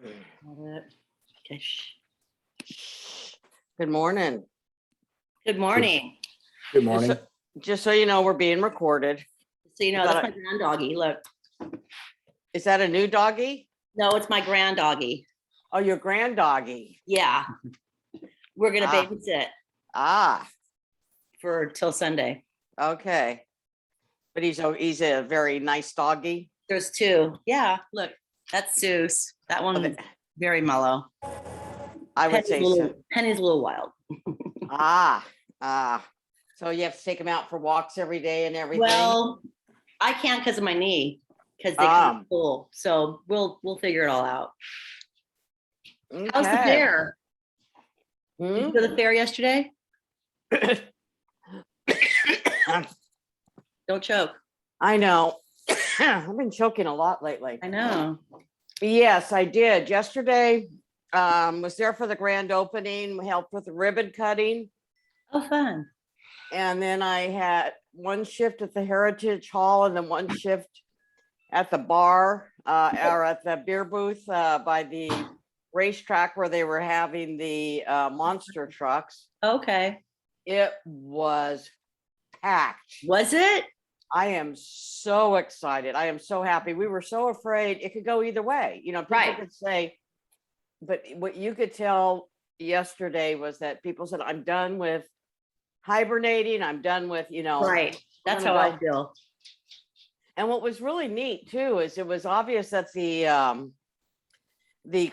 Okay. Good morning. Good morning. Good morning. Just so you know, we're being recorded. So, you know, that's my grand doggy. Look, Is that a new doggy? no, it's my grand doggy. Oh, your grand doggy. Yeah. We're going to Ah. babysit Ah, for till Sunday. okay. But he's a very nice doggy. There's two. Yeah. Look, that's Zeus. That one's very mellow. I would say so. Penny's a little wild. So you have to take him out for walks every day and everything. Well, I can't because of my knee, because they can't pull. So we'll figure it all out. Okay. How's the fair? Did you go to the fair yesterday? Don't choke. I know. I've been choking a lot lately. I know. Yes, I did. Yesterday, was there for the grand opening, helped with the ribbon cutting. Oh, fun. And then I had one shift at the Heritage Hall and then one shift at the bar or at the beer booth by the racetrack where they were having the monster trucks. Okay. It was packed. Was it? I am so excited. I am so happy. We were so afraid it could go either way. You know, people could say, but what you could tell yesterday was that people said, I'm done with hibernating. I'm done with, you know. Right. That's how I feel. And what was really neat too, is it was obvious that the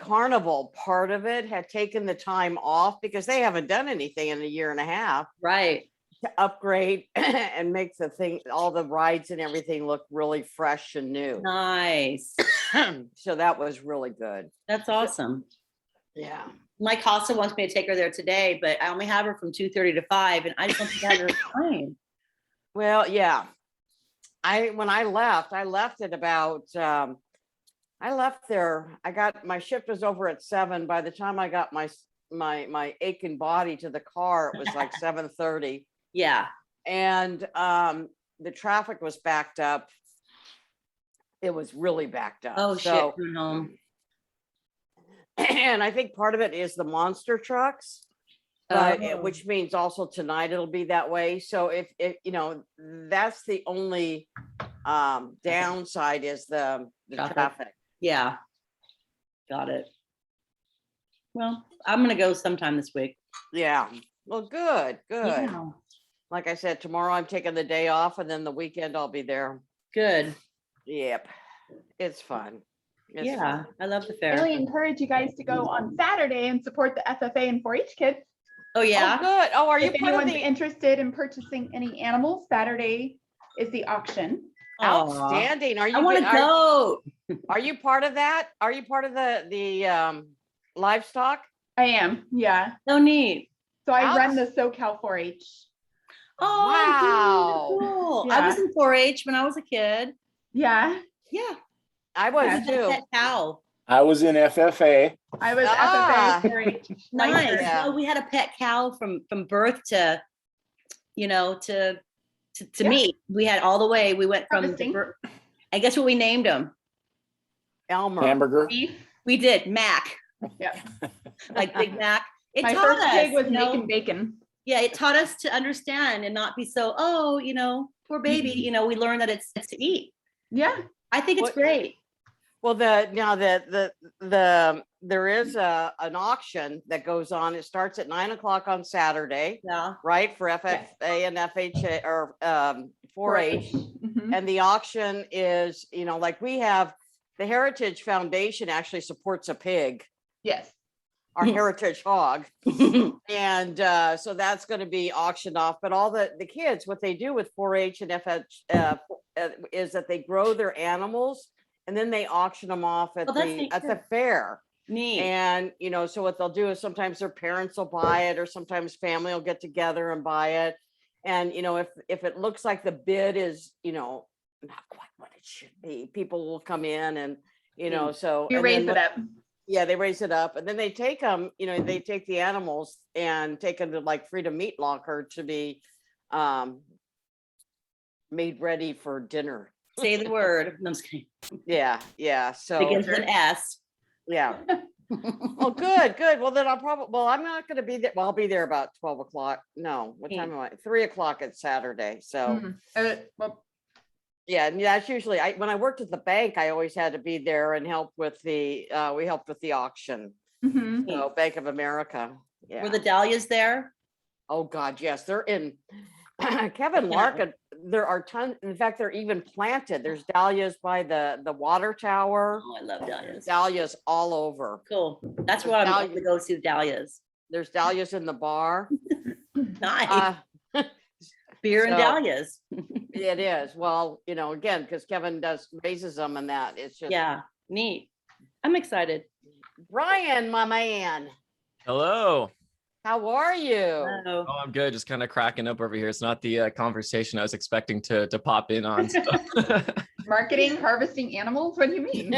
carnival part of it had taken the time off because they haven't done anything in a year and a half. Right. To upgrade and make the thing, all the rides and everything look really fresh and new. Nice. So that was really good. That's awesome. Yeah. My Casa wants me to take her there today, but I only have her from 2:30 to 5, and I just want to have her time. Well, yeah. When I left at about I left there. My shift was over at 7. By the time I got my aching body to the car, it was like 7:30. Yeah. And the traffic was backed up. It was really backed up. Oh, shit. Coming home. And I think part of it is the monster trucks, but which means also tonight it'll be that way. So if you know, that's the only downside is the traffic. Yeah. Got it. Well, I'm gonna go sometime this week. Yeah. Well, good. Yeah. Like I said, tomorrow I'm taking the day off, and then the weekend I'll be there. Good. Yep. It's fun. It's fun. I love the fair. I really encourage you guys to go on Saturday and support the FFA and 4-H kids. Oh yeah. Oh, good. Oh, are you if anyone's interested in purchasing any animals, Saturday is the auction. Outstanding. Are you? I want to go. Are you part of that? Are you part of the livestock? I am. Yeah. So neat. So I run the SoCal 4-H. Oh, wow. Cool. Yeah. I was in 4-H when I was a kid. Yeah. Yeah. I was too. Pet cow. I was in FFA. I was FFA 4-H. Nice. Yeah. So we had a pet cow from birth to, you know, to meet. We had all the way. We went from. And guess what we named him? Elmer. Hamburger. Beef. We did Mac. Yeah. Like Big Mac. My first pig was making bacon. Yeah, it taught us to understand and not be so, you know, poor baby. You know, we learned that it's to eat. Yeah. I think it's great. Well, there is an auction that goes on. It starts at 9 o'clock on Saturday. Yeah. Right, for FFA and FHA or 4-H. Mhm. And the auction is, you know, like we have the Heritage Foundation actually supports a pig. Yes. Our heritage hog. And so that's going to be auctioned off. But all the kids, what they do with 4-H and FH is that they grow their animals and then they auction them off at the fair. Neat. And, you know, so what they'll do is sometimes their parents will buy it or sometimes family will get together and buy it. And, you know, if it looks like the bid is, you know, not quite what it should be, people will come in and, you know, so. You raise it up. Yeah, they raise it up and then they take them, you know, they take the animals and take them to like Freedom Meat Locker to be made ready for dinner. Say the word. No, I'm just kidding. Yeah. So Begins with an S. Yeah. Oh, good, good. Well, then I'm not going to be there. Well, I'll be there about 12 o'clock. No, what time am I? 3 o'clock at Saturday. So Well, yeah, and that's usually, when I worked at the bank, I always had to be there and help with we helped with the auction. mhm. So Bank of America. Were Yeah. the dahlias there? Oh, God, yes, they're in Kevin Larkin. There are tons. In fact, they're even planted. There's dahlias by the water tower. Oh, I love dahlias. Dahlias all over. Cool. That's where I'm going to go to, dahlias. There's dahlias in the bar. Nice. Beer and so- dahlias. It is. Well, again, because Kevin raises them and that. It's just, Yeah, neat. I'm excited. Brian, my man, Hello. how are you? Oh, Oh, I'm good. Just kind of cracking up over here. It's not the conversation I was expecting to pop in on. So. Marketing, harvesting animals? What do you mean?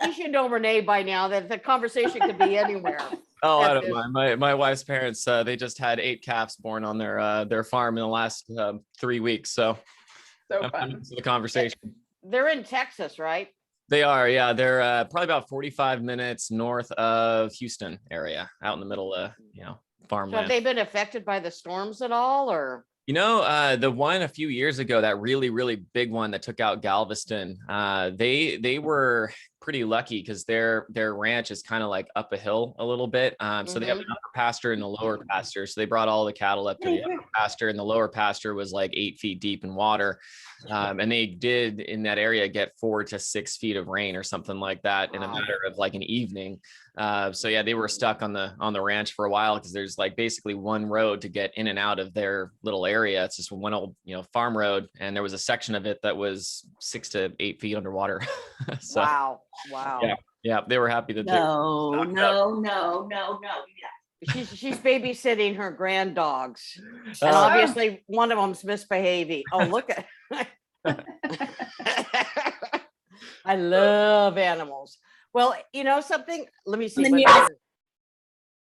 You should know Renee by now that the conversation could be anywhere. Oh, I That's don't mind. My wife's parents, they just had 8 calves born on their farm in the last 3 weeks. So So I'm fun. into the conversation. They're in Texas, right? They are, yeah. They're probably about 45 minutes north of Houston area, out in the middle of So have farmland. they been affected by the storms at all, or? The one a few years ago, that really, really big one that took out Galveston, they were pretty lucky because their ranch is kind of like up a hill a little bit. So they have an upper pasture and a lower pasture. So they brought all the cattle up to the upper pasture, and the lower pasture was like 8 feet deep in water. And they did in that area get 4 to 6 feet of rain or something like that in a Wow. matter of like an evening. So yeah, they were stuck on the ranch for a while because there's like basically one road to get in and out of their little area. It's just one old, farm road, and there was a section of it that was 6 to 8 feet underwater. So Wow. yeah, they were happy that no, they no, no, no, no. She's babysitting her grand dogs, and Oh. obviously one of them's misbehaving. Oh, look at. I love animals. Well, something. Let me see. the what nearest- time-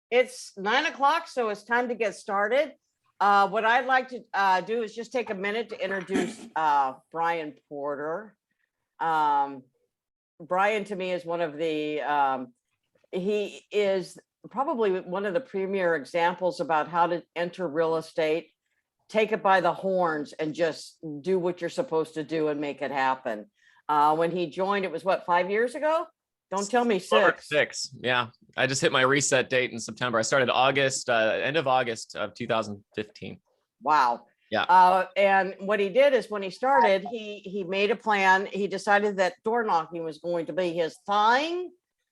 It's 9 o'clock, so it's time to get started. What I'd like to do is just take a minute to introduce Brian Porter. Brian, to me, is one of the. He is probably one of the premier examples about how to enter real estate, take it by the horns, and just do what you're supposed to do and make it happen. When he joined, it was 5 years ago? Don't tell me Over 6. 6. Yeah, I just hit my reset date in September. I started end of August of 2015. Wow. Yeah. And what he did is when he started, he made a plan. He decided that door knocking was going to be his thing,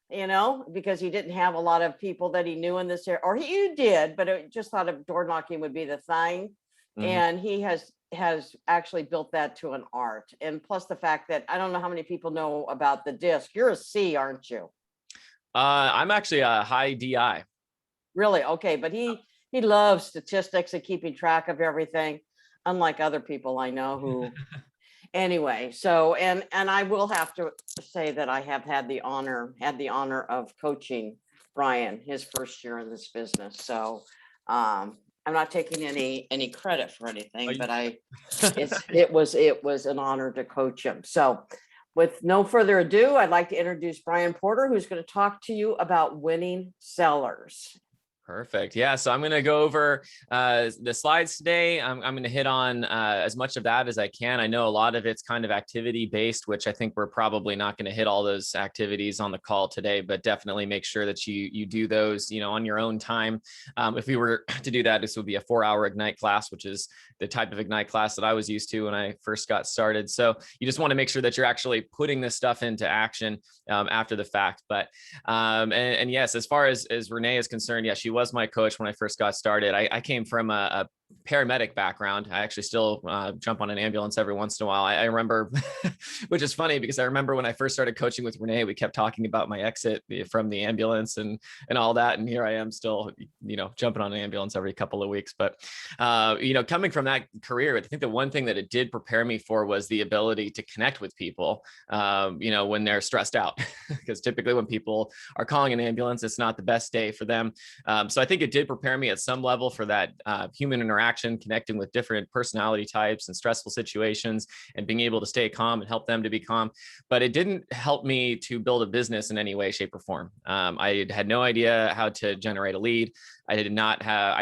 because he didn't have a lot of people that he knew in this area, or he did, but it just thought of door knocking would be the thing. Mhm. And he has actually built that to an art. And plus the fact that I don't know how many people know about the disc. You're a C, aren't you? I'm actually a high DI. Really? Okay. But he loves statistics and keeping track of everything, unlike other people I know who anyway. So, and I will have to say that I have had the honor of coaching Brian his first year in this business. So, I'm not taking any credit for anything, but it was an honor to coach him. So with no further ado, I'd like to introduce Brian Porter, who's going to talk to you about winning sellers. Perfect. Yeah. So I'm going to go over the slides today. I'm going to hit on as much of that as I can. I know a lot of it's kind of activity based, which I think we're probably not going to hit all those activities on the call today, but definitely make sure that you do those, on your own time. If we were to do that, this would be a 4-hour Ignite class, which is the type of Ignite class that I was used to when I first got started. So you just want to make sure that you're actually putting this stuff into action after the fact. But and yes, as far as Renee is concerned, yeah, she was my coach when I first got started. I came from a paramedic background. I actually still jump on an ambulance every once in a while. I remember, which is funny because I remember when I first started coaching with Renee, we kept talking about my exit from the ambulance and all that. And here I am still, jumping on an ambulance every couple of weeks. But, coming from that career, I think the one thing that it did prepare me for was the ability to connect with people, when they're stressed out, because typically when people are calling an ambulance, it's not the best day for them. So I think it did prepare me at some level for that human interaction interaction, connecting with different personality types and stressful situations, and being able to stay calm and help them to be calm. But it didn't help me to build a business in any way, shape, or form. I had no idea how to generate a lead. I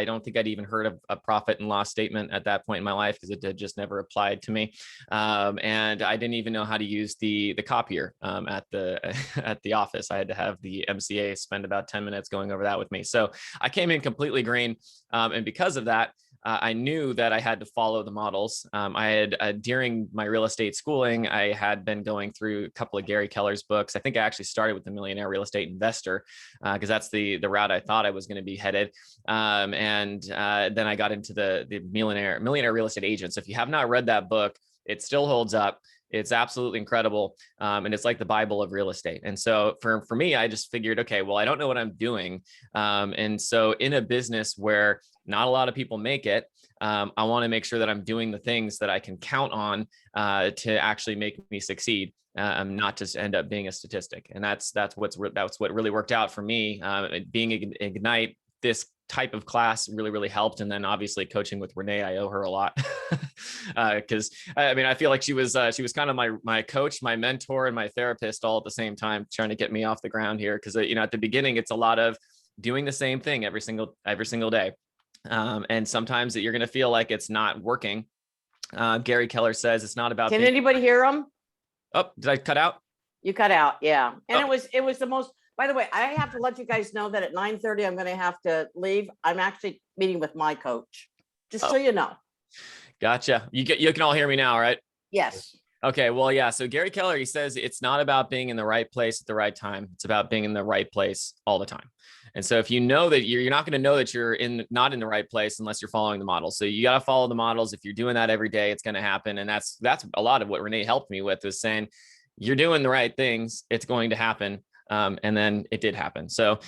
don't think I'd even heard of a profit and loss statement at that point in my life, because it had just never applied to me. And I didn't even know how to use the copier at the office. I had to have the MCA spend about 10 minutes going over that with me. So I came in completely green. And because of that, I knew that I had to follow the models. I had, during my real estate schooling, I had been going through a couple of Gary Keller's books. I think I actually started with the Millionaire Real Estate Investor, because that's the route I thought I was going to be headed. Then I got into the Millionaire Real Estate Agent. So if you have not read that book, it still holds up. It's absolutely incredible. And it's like the Bible of real estate. And so for me, I just figured, okay, well, I don't know what I'm doing. And so in a business where not a lot of people make it, I want to make sure that I'm doing the things that I can count on to actually make me succeed. Not just end up being a statistic. And that's what really worked out for me. Being Ignite, this type of class really helped. And then obviously coaching with Renee, I owe her a lot, because I feel like she was kind of my coach, my mentor, and my therapist all at the same time, trying to get me off the ground here. Because at the beginning, it's a lot of doing the same thing every single day. And sometimes that you're going to feel like it's not working. Gary Keller says it's not about. Can anybody hear him? Oh, did I cut out? You cut out, yeah. And Oh. it was the most. By the way, I have to let you guys know that at 9:30 I'm going to have to leave. I'm actually meeting with my coach, just so you know. Gotcha. You can all hear me now, right? Yes. Okay, well, yeah. So Gary Keller, he says it's not about being in the right place at the right time. It's about being in the right place all the time. And so if you know that you're not going to know that you're not in the right place unless you're following the models. So you got to follow the models. If you're doing that every day, it's going to happen. And that's a lot of what Renee helped me with, is saying you're doing the right things, it's going to happen. And then it did happen. So,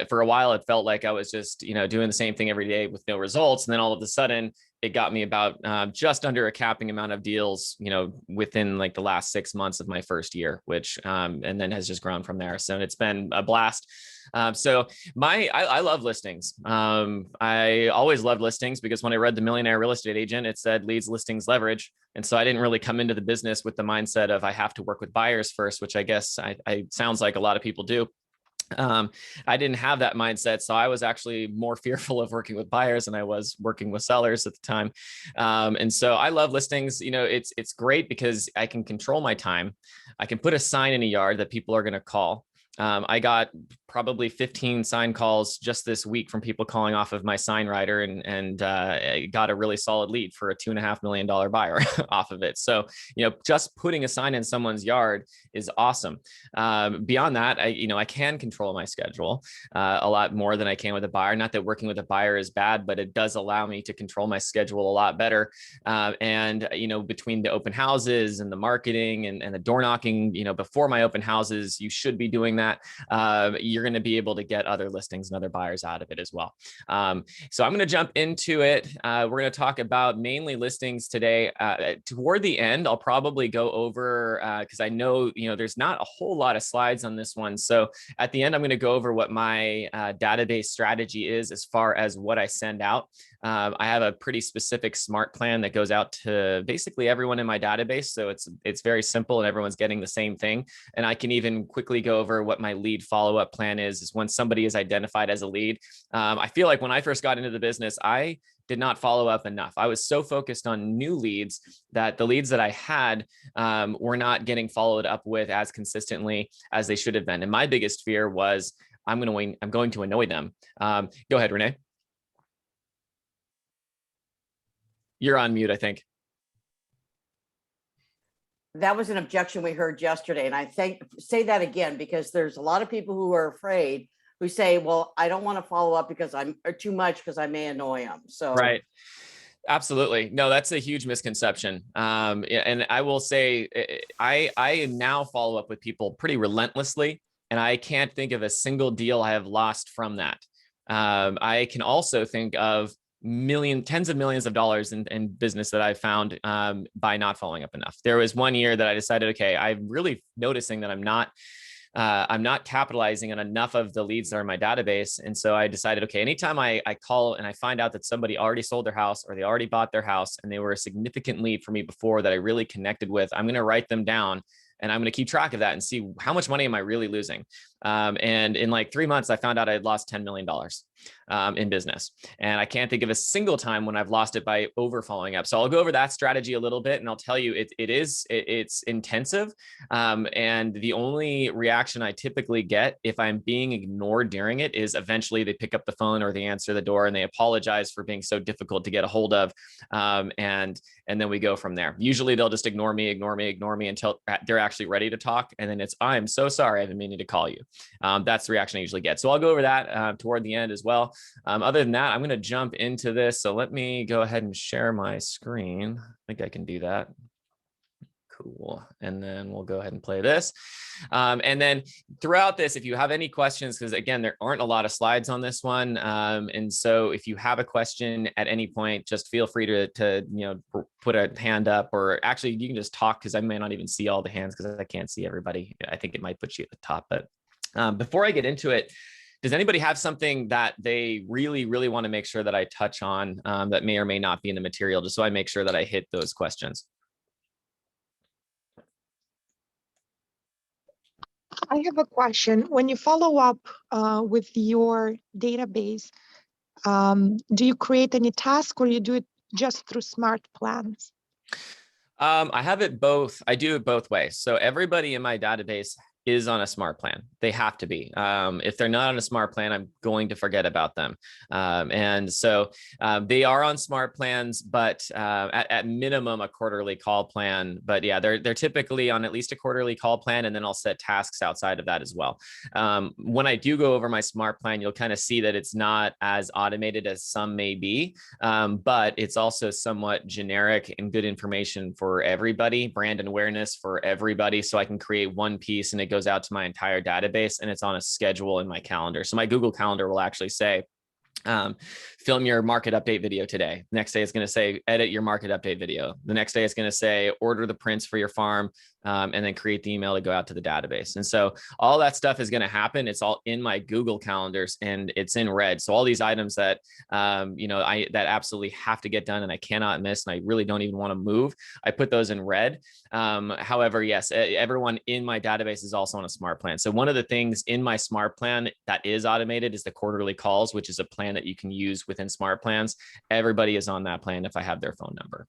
for a while, it felt like I was just, doing the same thing every day with no results. And then all of a sudden, it got me about just under a capping amount of deals, within like the last 6 months of my first year, which and then has just grown from there. So it's been a blast. I love listings. I always loved listings, because when I read The Millionaire Real Estate Agent, it said leads, listings, leverage. And so I didn't really come into the business with the mindset of I have to work with buyers first, which I guess I sounds like a lot of people do. I didn't have that mindset. So I was actually more fearful of working with buyers than I was working with sellers at the time. And so I love listings. It's great because I can control my time. I can put a sign in a yard that people are going to call. I got probably 15 sign calls just this week from people calling off of my sign writer, and I got a really solid lead for a $2.5 million buyer off of it. So, just putting a sign in someone's yard is awesome. Beyond that, I can control my schedule a lot more than I can with a buyer. Not that working with a buyer is bad, but it does allow me to control my schedule a lot better. And between the open houses and the marketing and the door knocking, before my open houses, you should be doing that. You're going to be able to get other listings and other buyers out of it as well. So I'm going to jump into it. We're going to talk about mainly listings today. Toward the end, I'll probably go over, because I know, there's not a whole lot of slides on this one. So at the end, I'm going to go over what my database strategy is as far as what I send out. I have a pretty specific smart plan that goes out to basically everyone in my database. So it's very simple and everyone's getting the same thing. And I can even quickly go over what my lead follow-up plan is when somebody is identified as a lead. I feel like when I first got into the business, I did not follow up enough. I was so focused on new leads that the leads that I had were not getting followed up with as consistently as they should have been. And my biggest fear was I'm going to annoy them. Go ahead, Renee. You're on mute, I think. That was an objection we heard yesterday. And I say that again, because there's a lot of people who are afraid, who say, well, I don't want to follow up because or too much because I may annoy them. So right. Absolutely. No, that's a huge misconception. And I will say, I now follow up with people pretty relentlessly, and I can't think of a single deal I have lost from that. I can also think of tens of millions of dollars in business that I found by not following up enough. There was one year that I decided, okay, I'm really noticing that I'm not I'm not capitalizing on enough of the leads that are in my database. And so I decided, okay, anytime I call and I find out that somebody already sold their house or they already bought their house and they were a significant lead for me before that I really connected with, I'm going to write them down and I'm going to keep track of that and see how much money am I really losing. And in like 3 months, I found out I had lost $10 million in business. And I can't think of a single time when I've lost it by over following up. So I'll go over that strategy a little bit and I'll tell you it's intensive. And the only reaction I typically get if I'm being ignored during it is eventually they pick up the phone or they answer the door and they apologize for being so difficult to get a hold of. And then we go from there. Usually they'll just ignore me until they're actually ready to talk. And then it's, I'm so sorry, I've been meaning to call you. That's the reaction I usually get. So I'll go over that toward the end as well. Other than that, I'm going to jump into this. So let me go ahead and share my screen. I think I can do that. Cool. And then we'll go ahead and play this. And then throughout this, if you have any questions, because again, there aren't a lot of slides on this one. And so if you have a question at any point, just feel free to put a hand up, or actually you can just talk because I may not even see all the hands because I can't see everybody. I think it might put you at the top. But before I get into it, does anybody have something that they really, really want to make sure that I touch on that may or may not be in the material, just so I make sure that I hit those questions? I have a question. When you follow up with your database, do you create any task or you do it just through smart plans? I have it both. I do it both ways. So everybody in my database is on a smart plan. They have to be. If they're not on a smart plan, I'm going to forget about them. And so they are on smart plans, but at minimum a quarterly call plan. But yeah, they're typically on at least a quarterly call plan, and then I'll set tasks outside of that as well. When I do go over my smart plan, you'll kind of see that it's not as automated as some may be, but it's also somewhat generic and good information for everybody, brand and awareness for everybody. So I can create one piece and it goes out to my entire database, and it's on a schedule in my calendar. So my Google Calendar will actually say, film your market update video today. The next day it's going to say, edit your market update video. The next day it's going to say, order the prints for your farm, and then create the email to go out to the database. And so all that stuff is going to happen. It's all in my Google calendars and it's in red. So all these items that, that absolutely have to get done and I cannot miss, and I really don't even want to move, I put those in red. However, yes, everyone in my database is also on a smart plan. So one of the things in my smart plan that is automated is the quarterly calls, which is a plan that you can use within smart plans. Everybody is on that plan if I have their phone number.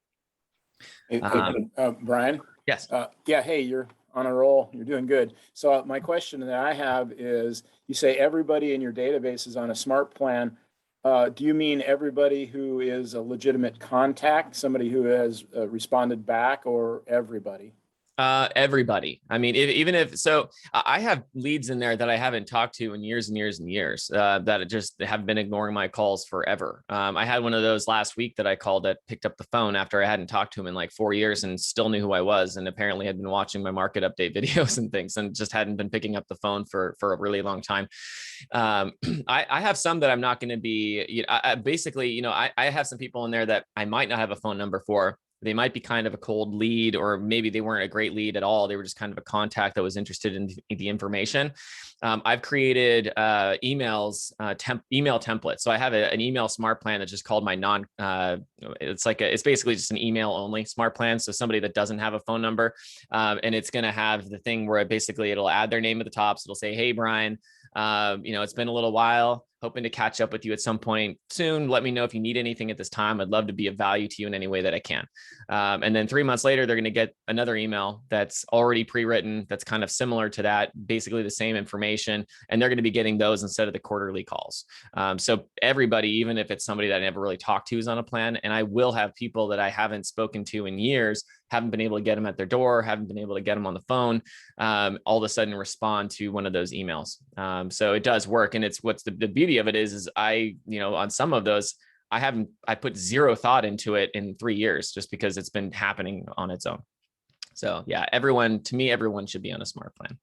Brian? Yes. Yeah, hey, you're on a roll. You're doing good. So my question that I have is, you say everybody in your database is on a smart plan. Do you mean everybody who is a legitimate contact, somebody who has responded back, or everybody? Everybody. I mean, even if so, I have leads in there that I haven't talked to in years and years and years that just have been ignoring my calls forever. I had one of those last week that I called that picked up the phone after I hadn't talked to him in like 4 years and still knew who I was, and apparently had been watching my market update videos and things and just hadn't been picking up the phone for a really long time. I have some that I'm not going to be, I have some people in there that I might not have a phone number for. They might be kind of a cold lead, or maybe they weren't a great lead at all. They were just kind of a contact that was interested in the information. I've created email templates. So I have an email smart plan that's just called my it's basically just an email only smart plan. So somebody that doesn't have a phone number, and it's going to have the thing where it'll add their name at the top. So it'll say, hey, Brian, it's been a little while, hoping to catch up with you at some point soon. Let me know if you need anything at this time. I'd love to be of value to you in any way that I can. And then 3 months later, they're going to get another email that's already pre-written, that's kind of similar to that, basically the same information. And they're going to be getting those instead of the quarterly calls. So everybody, even if it's somebody that I never really talked to, is on a plan. And I will have people that I haven't spoken to in years, haven't been able to get them at their door, haven't been able to get them on the phone, all of a sudden respond to one of those emails. So it does work. And it's what's the beauty of it is on some of those, I put zero thought into it in 3 years, just because it's been happening on its own. So yeah, everyone should be on a smart plan.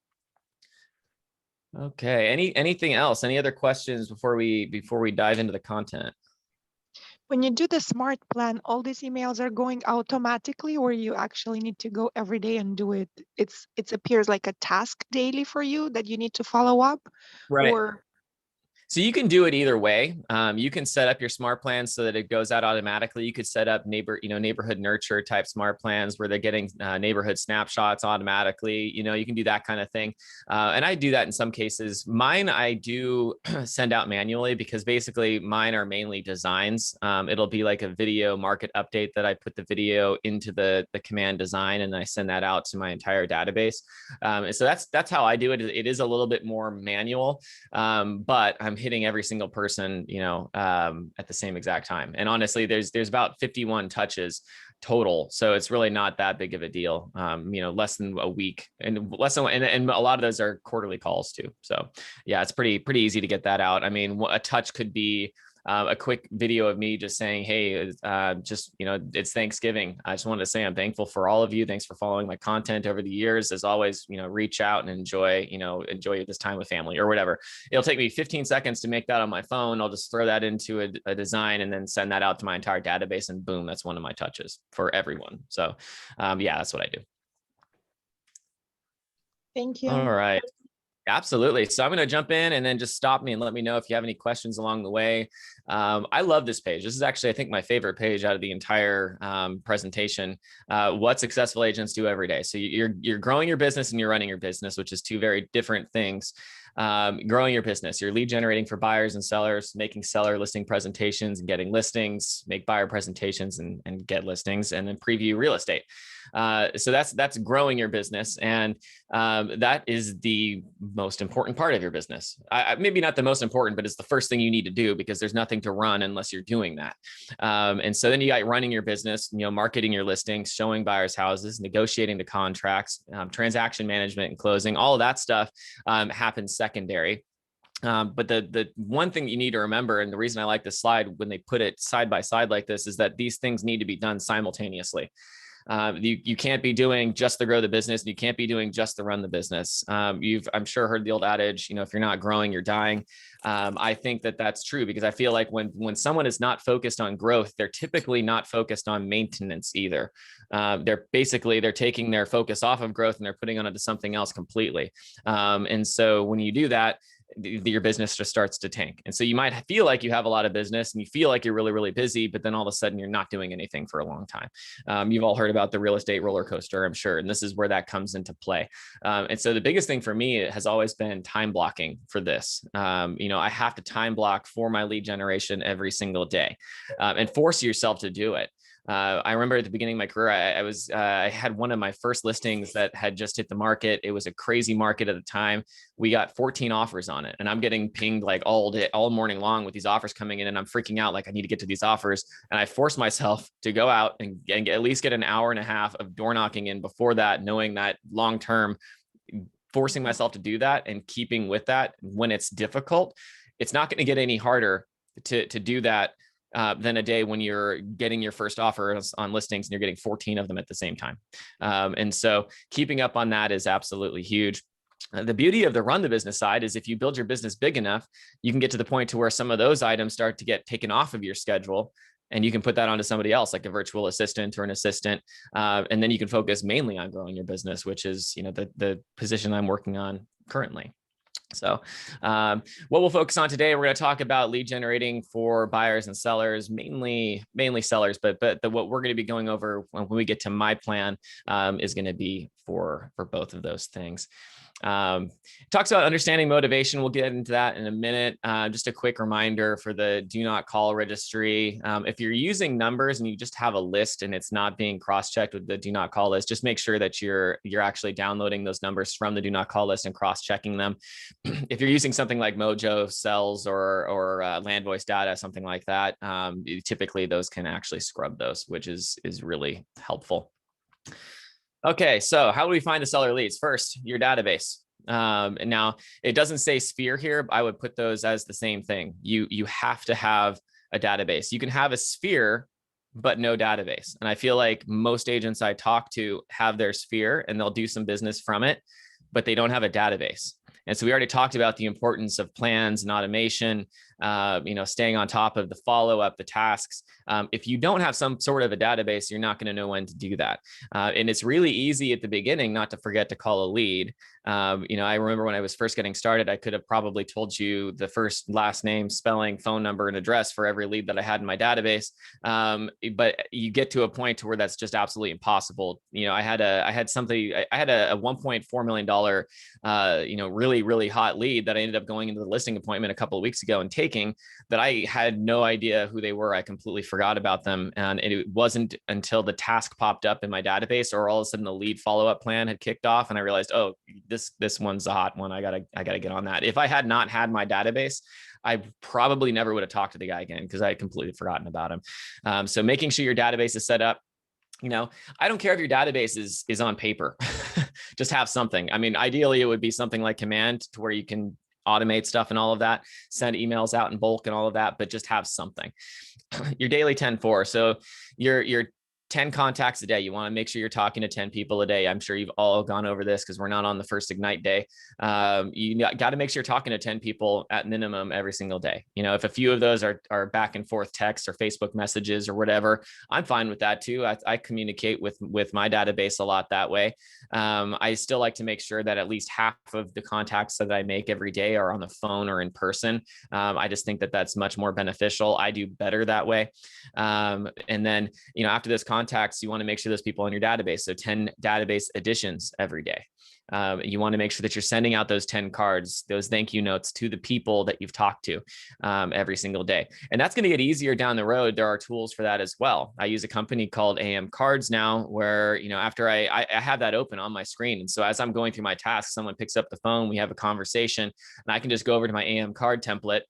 Okay. Anything else? Any other questions before we dive into the content? When you do the smart plan, all these emails are going automatically, or you actually need to go every day and do it? It appears like a task daily for you that you need to follow up, Right. or So you can do it either way. You can set up your smart plans so that it goes out automatically. You could set up neighborhood nurture type smart plans where they're getting neighborhood snapshots automatically. You can do that kind of thing. And I do that in some cases. Mine, I do send out manually because basically mine are mainly designs. It'll be like a video market update that I put the video into the command design and I send that out to my entire database. And so that's how I do it. It is a little bit more manual, but I'm hitting every single person, at the same exact time. And honestly, there's about 51 touches total. So it's really not that big of a deal. Less than a week and and a lot of those are quarterly calls too. So yeah, it's pretty easy to get that out. I mean, a touch could be a quick video of me just saying, hey, it's Thanksgiving. I just wanted to say I'm thankful for all of you. Thanks for following my content over the years. As always, reach out and enjoy this time with family or whatever. It'll take me 15 seconds to make that on my phone. I'll just throw that into a design and then send that out to my entire database and boom, that's one of my touches for everyone. So yeah, that's what I do. thank you. All right. Absolutely. So I'm going to jump in and then just stop me and let me know if you have any questions along the way. I love this page. This is actually, I think, my favorite page out of the entire presentation. What successful agents do every day. So you're growing your business and you're running your business, which is two very different things. Growing your business, you're lead generating for buyers and sellers, making seller listing presentations and getting listings, make buyer presentations and get listings, and then preview real estate. So that's growing your business. And that is the most important part of your business. Maybe not the most important, but it's the first thing you need to do because there's nothing to run unless you're doing that. And so then you got running your business, marketing your listings, showing buyers houses, negotiating the contracts, transaction management and closing, all of that stuff happens secondary. But the one thing you need to remember, and the reason I like this slide when they put it side by side like this, is that these things need to be done simultaneously. You can't be doing just the grow the business, and you can't be doing just the run the business. I'm sure heard the old adage, if you're not growing, you're dying. I think that that's true because I feel like when someone is not focused on growth, they're typically not focused on maintenance either. They're taking their focus off of growth and they're putting on it to something else completely. And so when you do that, your business just starts to tank. And so you might feel like you have a lot of business and you feel like you're really, really busy, but then all of a sudden you're not doing anything for a long time. You've all heard about the real estate roller coaster, I'm sure. And this is where that comes into play. And so the biggest thing for me has always been time blocking for this. I have to time block for my lead generation every single day and force yourself to do it. I remember at the beginning of my career, I had one of my first listings that had just hit the market. It was a crazy market at the time. We got 14 offers on it, and I'm getting pinged like all morning long with these offers coming in, and I'm freaking out like I need to get to these offers. And I forced myself to go out and at least get an hour and a half of door knocking in before that, knowing that long term, forcing myself to do that and keeping with that when it's difficult, it's not going to get any harder to do that than a day when you're getting your first offers on listings and you're getting 14 of them at the same time. And so keeping up on that is absolutely huge. The beauty of the run the business side is if you build your business big enough, you can get to the point to where some of those items start to get taken off of your schedule and you can put that onto somebody else, like a virtual assistant or an assistant. And then you can focus mainly on growing your business, which is, the position I'm working on currently. So what we'll focus on today, we're going to talk about lead generating for buyers and sellers, mainly sellers, but what we're going to be going over when we get to my plan is going to be for both of those things. Talks about understanding motivation. We'll get into that in a minute. Just a quick reminder for the do not call registry. If you're using numbers and you just have a list and it's not being cross-checked with the do not call list, just make sure that you're actually downloading those numbers from the do not call list and cross-checking them. If you're using something like Mojo, Cells, or Land Voice Data, something like that, typically those can actually scrub those, which is really helpful. Okay, so how do we find the seller leads? First, your database. And now it doesn't say Sphere here, but I would put those as the same thing. You have to have a database. You can have a Sphere, but no database. And I feel like most agents I talk to have their Sphere and they'll do some business from it, but they don't have a database. And so we already talked about the importance of plans and automation. staying on top of the follow-up, the tasks. If you don't have some sort of a database, you're not going to know when to do that. And it's really easy at the beginning not to forget to call a lead. I remember when I was first getting started, I could have probably told you the first, last name, spelling, phone number, and address for every lead that I had in my database. But you get to a point to where that's just absolutely impossible. I had a $1.4 million, really, really hot lead that I ended up going into the listing appointment a couple of weeks ago and taking, that I had no idea who they were. I completely forgot about them. And it wasn't until the task popped up in my database, or all of a sudden the lead follow-up plan had kicked off, and I realized, oh, this one's a hot one. I gotta get on that. If I had not had my database, I probably never would have talked to the guy again, because I had completely forgotten about him. So making sure your database is set up. I don't care if your database is on paper. Just have something. I mean, ideally, it would be something like Command, to where you can automate stuff and all of that, send emails out in bulk and all of that, but just have something. Your daily 10-4. So your 10 contacts a day. You want to make sure you're talking to 10 people a day. I'm sure you've all gone over this because we're not on the first Ignite day. You got to make sure you're talking to 10 people at minimum every single day. If a few of those are back and forth texts or Facebook messages or whatever, I'm fine with that too. I communicate with my database a lot that way. I still like to make sure that at least half of the contacts that I make every day are on the phone or in person. I just think that that's much more beneficial. I do better that way. And then, after this contacts, you want to make sure those people in your database. So 10 database additions every day. You want to make sure that you're sending out those 10 cards, those thank you notes to the people that you've talked to every single day. And that's going to get easier down the road. There are tools for that as well. I use a company called AM Cards now, where, after I have that open on my screen. And so as I'm going through my tasks, someone picks up the phone, we have a conversation, and I can just go over to my AM card template,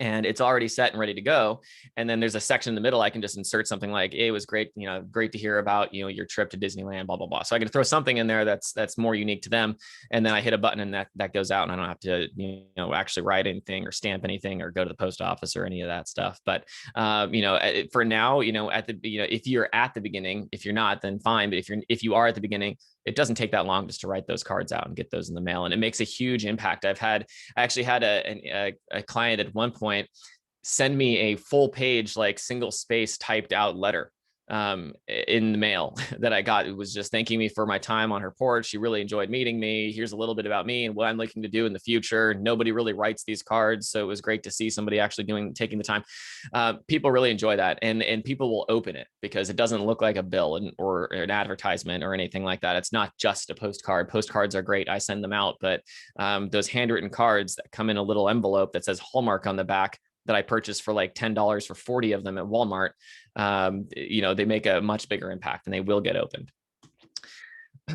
and it's already set and ready to go. And then there's a section in the middle. I can just insert something like, hey, it was great, great to hear about, your trip to Disneyland, blah, blah, blah. So I can throw something in there that's more unique to them. And then I hit a button and that goes out, and I don't have to, actually write anything or stamp anything or go to the post office or any of that stuff. But, for now, if you're at the beginning, if you're not, then fine. But if you are at the beginning, it doesn't take that long just to write those cards out and get those in the mail. And it makes a huge impact. I actually had a client at one point send me a full page, like single space typed out letter in the mail that I got. It was just thanking me for my time on her porch. She really enjoyed meeting me. Here's a little bit about me and what I'm looking to do in the future. Nobody really writes these cards, so it was great to see somebody actually taking the time. People really enjoy that, and people will open it because it doesn't look like a bill or an advertisement or anything like that. It's not just a postcard. Postcards are great. I send them out, but those handwritten cards that come in a little envelope that says Hallmark on the back, that I purchased for like $10 for 40 of them at Walmart, they make a much bigger impact, and they will get opened.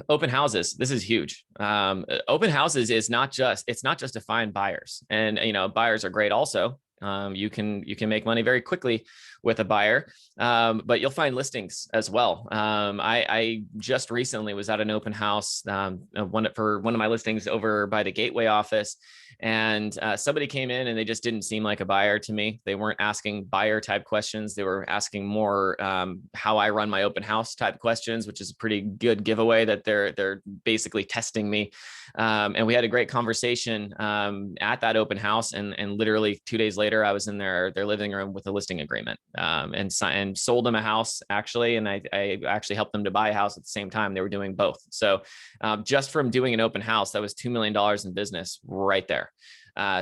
Open houses. This is huge. Open houses it's not just to find buyers, and buyers are great also. You can make money very quickly with a buyer, but you'll find listings as well. I just recently was at an open house, for one of my listings over by the Gateway office, and somebody came in and they just didn't seem like a buyer to me. They weren't asking buyer type questions. They were asking more how I run my open house type questions, which is a pretty good giveaway that they're basically testing me. And we had a great conversation at that open house, and literally 2 days later, I was in their living room with a listing agreement, and sold them a house actually. And I actually helped them to buy a house at the same time. They were doing both. So just from doing an open house, that was $2 million in business right there.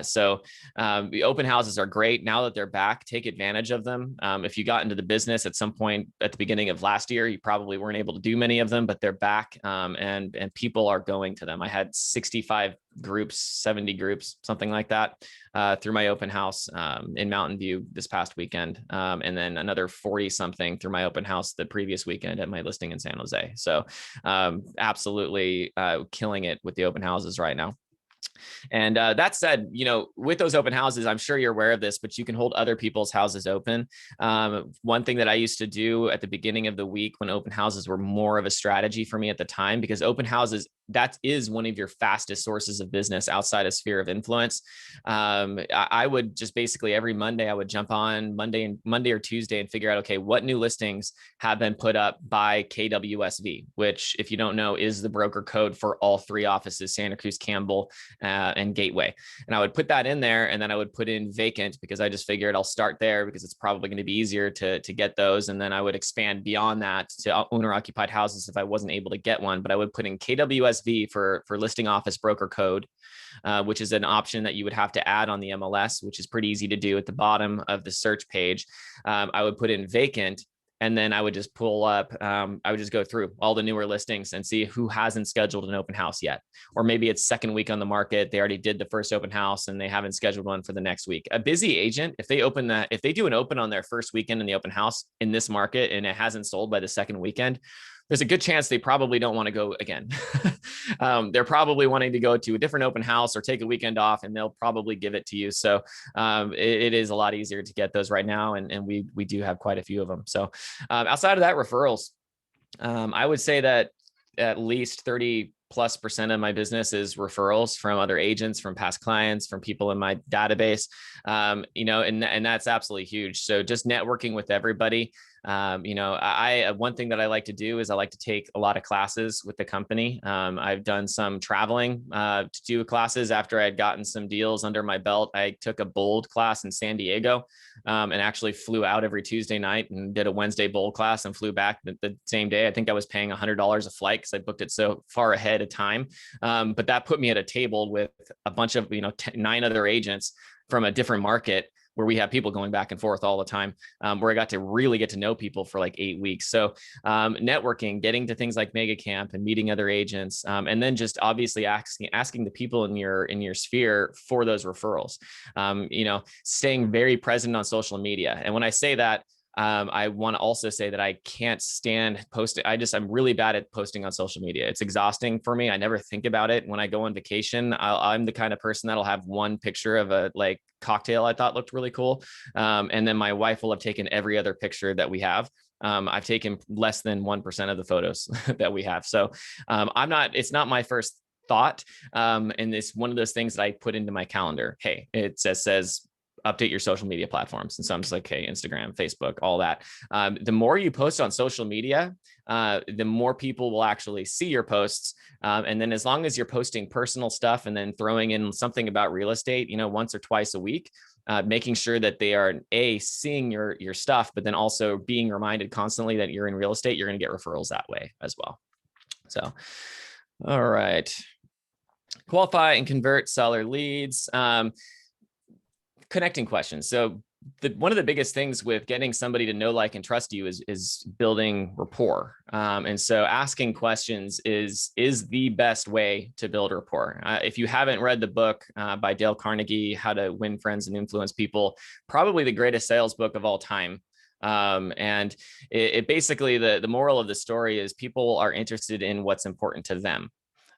So the open houses are great. Now that they're back, take advantage of them. If you got into the business at some point at the beginning of last year, you probably weren't able to do many of them, but they're back, and people are going to them. I had 65 groups, 70 groups, something like that, through my open house in Mountain View this past weekend, and then another 40 something through my open house the previous weekend at my listing in San Jose. So absolutely killing it with the open houses right now. And that said, with those open houses, I'm sure you're aware of this, but you can hold other people's houses open. One thing that I used to do at the beginning of the week when open houses were more of a strategy for me at the time, because open houses that is one of your fastest sources of business outside of sphere of influence. I would just basically every Monday, I would jump on Monday or Tuesday and figure out, okay, what new listings have been put up by KWSV, which, if you don't know, is the broker code for all 3 offices, Santa Cruz, Campbell, and Gateway. And I would put that in there, and then I would put in vacant, because I just figured I'll start there because it's probably going to be easier to get those. And then I would expand beyond that to owner occupied houses if I wasn't able to get one. But I would put in KWSV for listing office broker code, which is an option that you would have to add on the MLS, which is pretty easy to do at the bottom of the search page. I would put in vacant, and then I would just pull up, I would just go through all the newer listings and see who hasn't scheduled an open house yet. Or maybe it's second week on the market. They already did the first open house and they haven't scheduled one for the next week. A busy agent, if they do an open on their first weekend in the open house in this market and it hasn't sold by the second weekend, there's a good chance they probably don't want to go again. They're probably wanting to go to a different open house or take a weekend off, and they'll probably give it to you. So it is a lot easier to get those right now. And we do have quite a few of them. So outside of that, referrals, I would say that at least 30+% of my business is referrals from other agents, from past clients, from people in my database, and that's absolutely huge. So just networking with everybody. One thing that I like to do is I like to take a lot of classes with the company. I've done some traveling to do classes after I had gotten some deals under my belt. I took a bold class in San Diego and actually flew out every Tuesday night and did a Wednesday bold class and flew back the same day. I think I was paying $100 a flight because I booked it so far ahead of time. But that put me at a table with a bunch of, 9 other agents from a different market, where we have people going back and forth all the time, where I got to really get to know people for like 8 weeks. So networking, getting to things like Mega Camp and meeting other agents, and then just obviously asking the people in your sphere for those referrals. Staying very present on social media. And when I say that, I want to also say that I can't stand posting. I'm really bad at posting on social media. It's exhausting for me. I never think about it. When I go on vacation, I'm the kind of person that'll have one picture of a cocktail I thought looked really cool. And then my wife will have taken every other picture that we have. I've taken less than 1% of the photos that we have. So it's not my first thought. And it's one of those things that I put into my calendar. Hey, it says update your social media platforms. And so I'm just like, hey, Instagram, Facebook, all that. The more you post on social media, the more people will actually see your posts. And then as long as you're posting personal stuff and then throwing in something about real estate, once or twice a week, making sure that they are seeing your stuff, but then also being reminded constantly that you're in real estate, you're going to get referrals that way as well. So, all right. Qualify and convert seller leads. Connecting questions. So one of the biggest things with getting somebody to know, like, and trust you is building rapport. And so asking questions is the best way to build rapport. If you haven't read the book by Dale Carnegie, How to Win Friends and Influence People, probably the greatest sales book of all time. And it basically, the moral of the story is people are interested in what's important to them.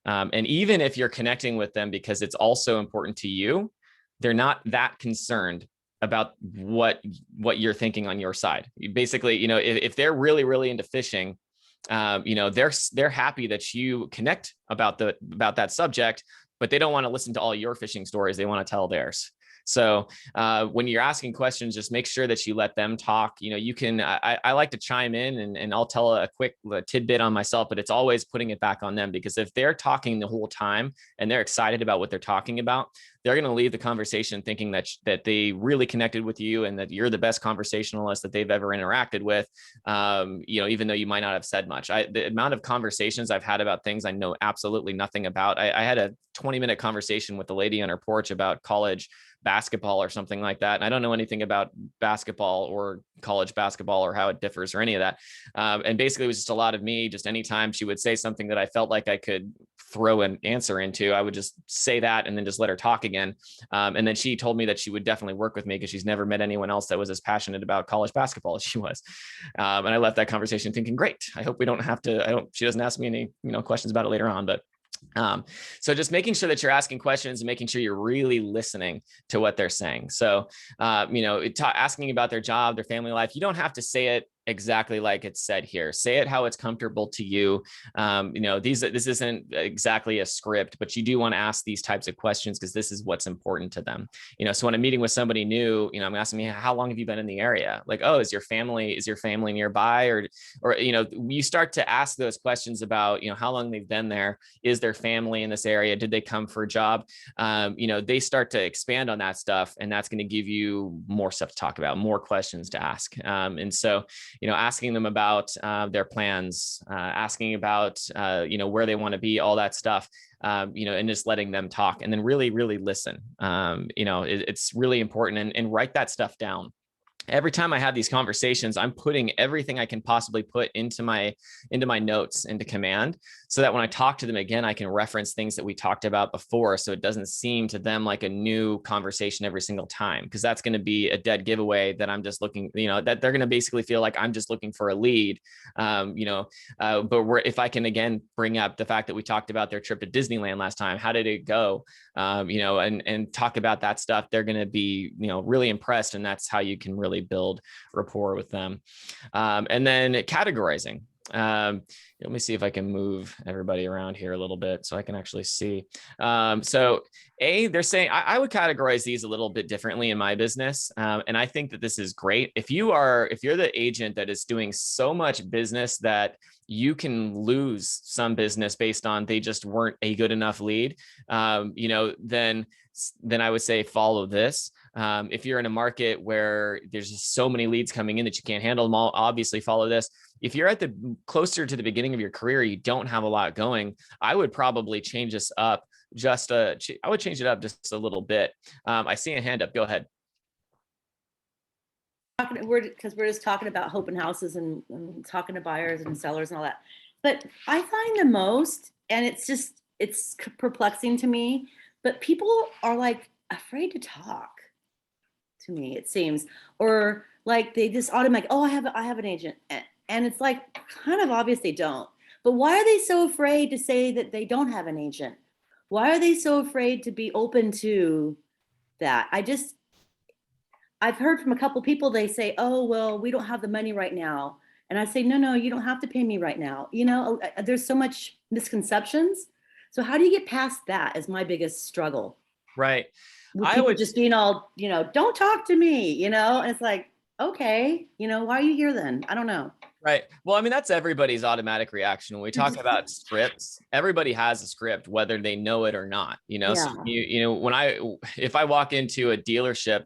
And even if you're connecting with them because it's also important to you, they're not that concerned about what you're thinking on your side. Basically, if they're really, really into fishing, they're happy that you connect about that subject, but they don't want to listen to all your fishing stories. They want to tell theirs. So when you're asking questions, just make sure that you let them talk. You can, I like to chime in and I'll tell a quick tidbit on myself, but it's always putting it back on them, because if they're talking the whole time and they're excited about what they're talking about, they're going to leave the conversation thinking that they really connected with you and that you're the best conversationalist that they've ever interacted with. Even though you might not have said much. The amount of conversations I've had about things I know absolutely nothing about. I had a 20-minute conversation with a lady on her porch about college basketball or something like that. And I don't know anything about basketball or college basketball or how it differs or any of that. And basically it was just a lot of me, just anytime she would say something that I felt like I could throw an answer into, I would just say that and then just let her talk again. And then she told me that she would definitely work with me because she's never met anyone else that was as passionate about college basketball as she was. And I left that conversation thinking, great, I hope we don't have to, she doesn't ask me any, questions about it later on, but so just making sure that you're asking questions and making sure you're really listening to what they're saying. So, asking about their job, their family life, you don't have to say it exactly like it's said here. Say it how it's comfortable to you. This isn't exactly a script, but you do want to ask these types of questions because this is what's important to them. So when I'm meeting with somebody new, I'm asking me, how long have you been in the area? Like, oh, is your family nearby? Or you start to ask those questions about, how long they've been there. Is their family in this area? Did they come for a job? They start to expand on that stuff, and that's going to give you more stuff to talk about, more questions to ask. And so, asking them about their plans, asking about, where they want to be, all that stuff, and just letting them talk, and then really, really listen. It's really important, and write that stuff down. Every time I have these conversations, I'm putting everything I can possibly put into my notes, into command, so that when I talk to them again, I can reference things that we talked about before. So it doesn't seem to them like a new conversation every single time, because that's going to be a dead giveaway that I'm just looking, that they're going to basically feel like I'm just looking for a lead. But if I can again bring up the fact that we talked about their trip to Disneyland last time, how did it go? And talk about that stuff, they're going to be, really impressed. And that's how you can really build rapport with them. And then categorizing. Let me see if I can move everybody around here a little bit so I can actually see. So they're saying I would categorize these a little bit differently in my business. And I think that this is great. If you're the agent that is doing so much business that you can lose some business based on they just weren't a good enough lead, then I would say follow this. If you're in a market where there's just so many leads coming in that you can't handle them all, obviously follow this. If you're at the closer to the beginning of your career, you don't have a lot going, I would probably change this up I would change it up just a little bit. I see a hand up. Go ahead. Because we're just talking about open houses and talking to buyers and sellers and all that. But I find the most, and it's perplexing to me, but people are like afraid to talk to me, it seems, or like they just automatically, oh, I have an agent. And it's like kind of obvious they don't. But why are they so afraid to say that they don't have an agent? Why are they so afraid to be open to that? I've heard from a couple people, they say, oh, well, we don't have the money right now. And I say, no, you don't have to pay me right now. There's so much misconceptions. So how do you get past that is my biggest struggle. Right. I would just being all, don't talk to me, and it's like, okay, why are you here then? I don't know. Right. Well, I mean, that's everybody's automatic reaction. When we talk about scripts, everybody has a script, whether they know it or not, Yeah. So, if I walk into a dealership,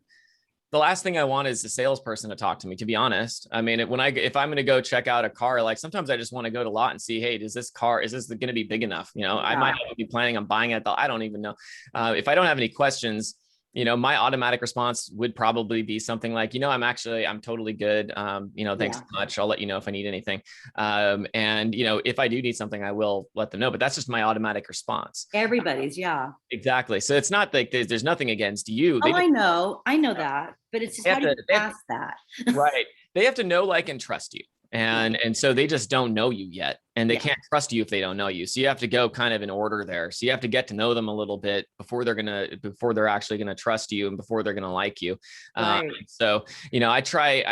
the last thing I want is the salesperson to talk to me, to be honest. I mean, if I'm going to go check out a car, like sometimes I just want to go to lot and see, hey, is this going to be big enough? I might not be planning on buying it. I don't even know. If I don't have any questions, my automatic response would probably be something like, I'm totally good. Thanks so much. I'll let you know if I need anything. And if I do need something, I will let them know, but that's just my automatic response. Everybody's, yeah. Exactly. So it's not like there's nothing against you. I know that, but it's just how do you pass that? Right. They have to know, like, and trust you. And so they just don't know you yet, and they can't trust you if they don't know you. So you have to go kind of in order there. So you have to get to know them a little bit before they're actually going to trust you and before they're going to like you. Right. So, I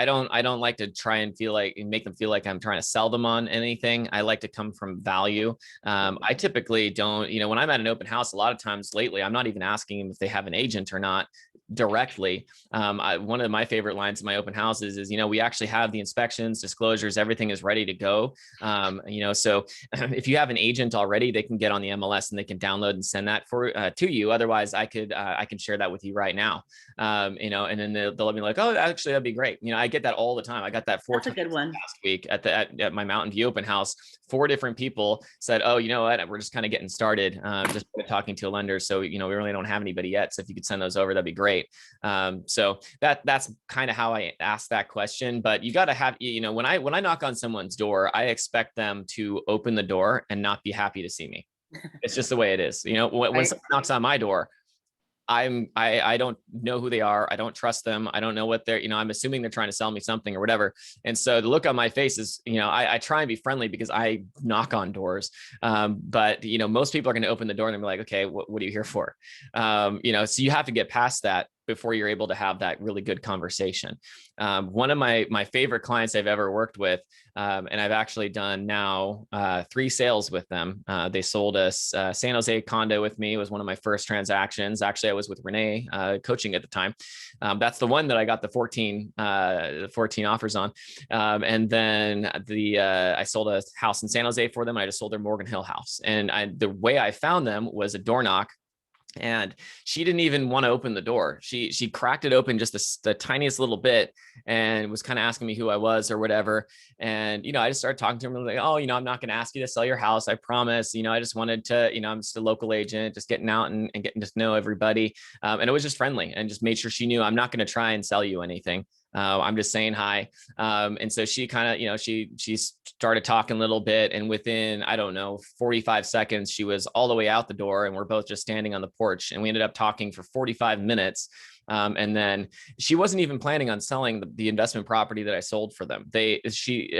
don't like to try and make them feel like I'm trying to sell them on anything. I like to come from value. I typically don't, when I'm at an open house, a lot of times lately, I'm not even asking them if they have an agent or not directly. One of my favorite lines in my open houses is, we actually have the inspections, disclosures, everything is ready to go. So if you have an agent already, they can get on the MLS and they can download and send that to you. Otherwise, I can share that with you right now. And then they'll let me like, oh, actually, that'd be great. I get that all the time. I got that 4 times last week at my Mountain View open house. 4 different people said, oh, you know what? We're just kind of getting started, just talking to a lender. So, we really don't have anybody yet. So if you could send those over, that'd be great. So that's kind of how I ask that question. But you got to have, when I knock on someone's door, I expect them to open the door and not be happy to see me. It's just the way it is. When someone knocks on my door, I don't know who they are. I don't trust them. I don't know what they're, I'm assuming they're trying to sell me something or whatever. And so the look on my face is, I try and be friendly because I knock on doors. But most people are going to open the door and be like, okay, what are you here for? So you have to get past that. before you're able to have that really good conversation. One of my favorite clients I've ever worked with, and I've actually done now 3 sales with them. They sold us San Jose condo with me. It was one of my first transactions. Actually, I was with Renee coaching at the time. That's the one that I got the 14 offers on. And then I sold a house in San Jose for them. I just sold their Morgan Hill house. And the way I found them was a door knock. And she didn't even want to open the door. She cracked it open just the tiniest little bit and was kind of asking me who I was or whatever. And, I just started talking to her like, oh, I'm not going to ask you to sell your house. I promise. I just wanted to, I'm just a local agent, just getting out and getting to know everybody. And it was just friendly and just made sure she knew I'm not going to try and sell you anything. I'm just saying hi. And so she kind of, she started talking a little bit, and within, I don't know, 45 seconds, she was all the way out the door, and we're both just standing on the porch, and we ended up talking for 45 minutes. And then she wasn't even planning on selling the investment property that I sold for them. She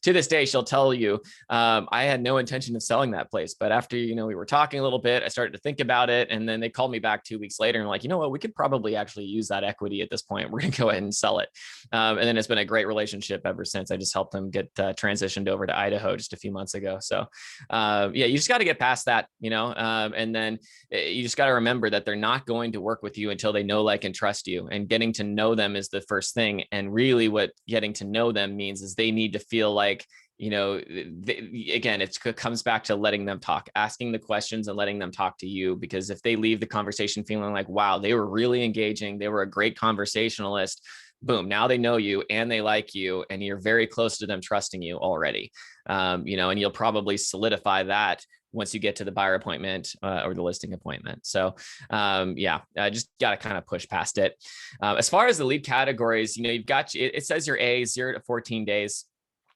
to this day, she'll tell you, I had no intention of selling that place. But after, we were talking a little bit, I started to think about it. And then they called me back 2 weeks later and like, you know what, we could probably actually use that equity at this point. We're going to go ahead and sell it. And then it's been a great relationship ever since. I just helped them get transitioned over to Idaho just a few months ago. So yeah, you just got to get past that, and then you just got to remember that they're not going to work with you until they know, like, and trust you, and getting to know them is the first thing. And really what getting to know them means is they need to feel like, again, it comes back to letting them talk, asking the questions and letting them talk to you. Because if they leave the conversation feeling like, wow, they were really engaging, they were a great conversationalist, boom, now they know you and they like you, and you're very close to them trusting you already. And you'll probably solidify that once you get to the buyer appointment or the listing appointment. So yeah, I just got to kind of push past it. As far as the lead categories, you've got, it says your A 0 to 14 days.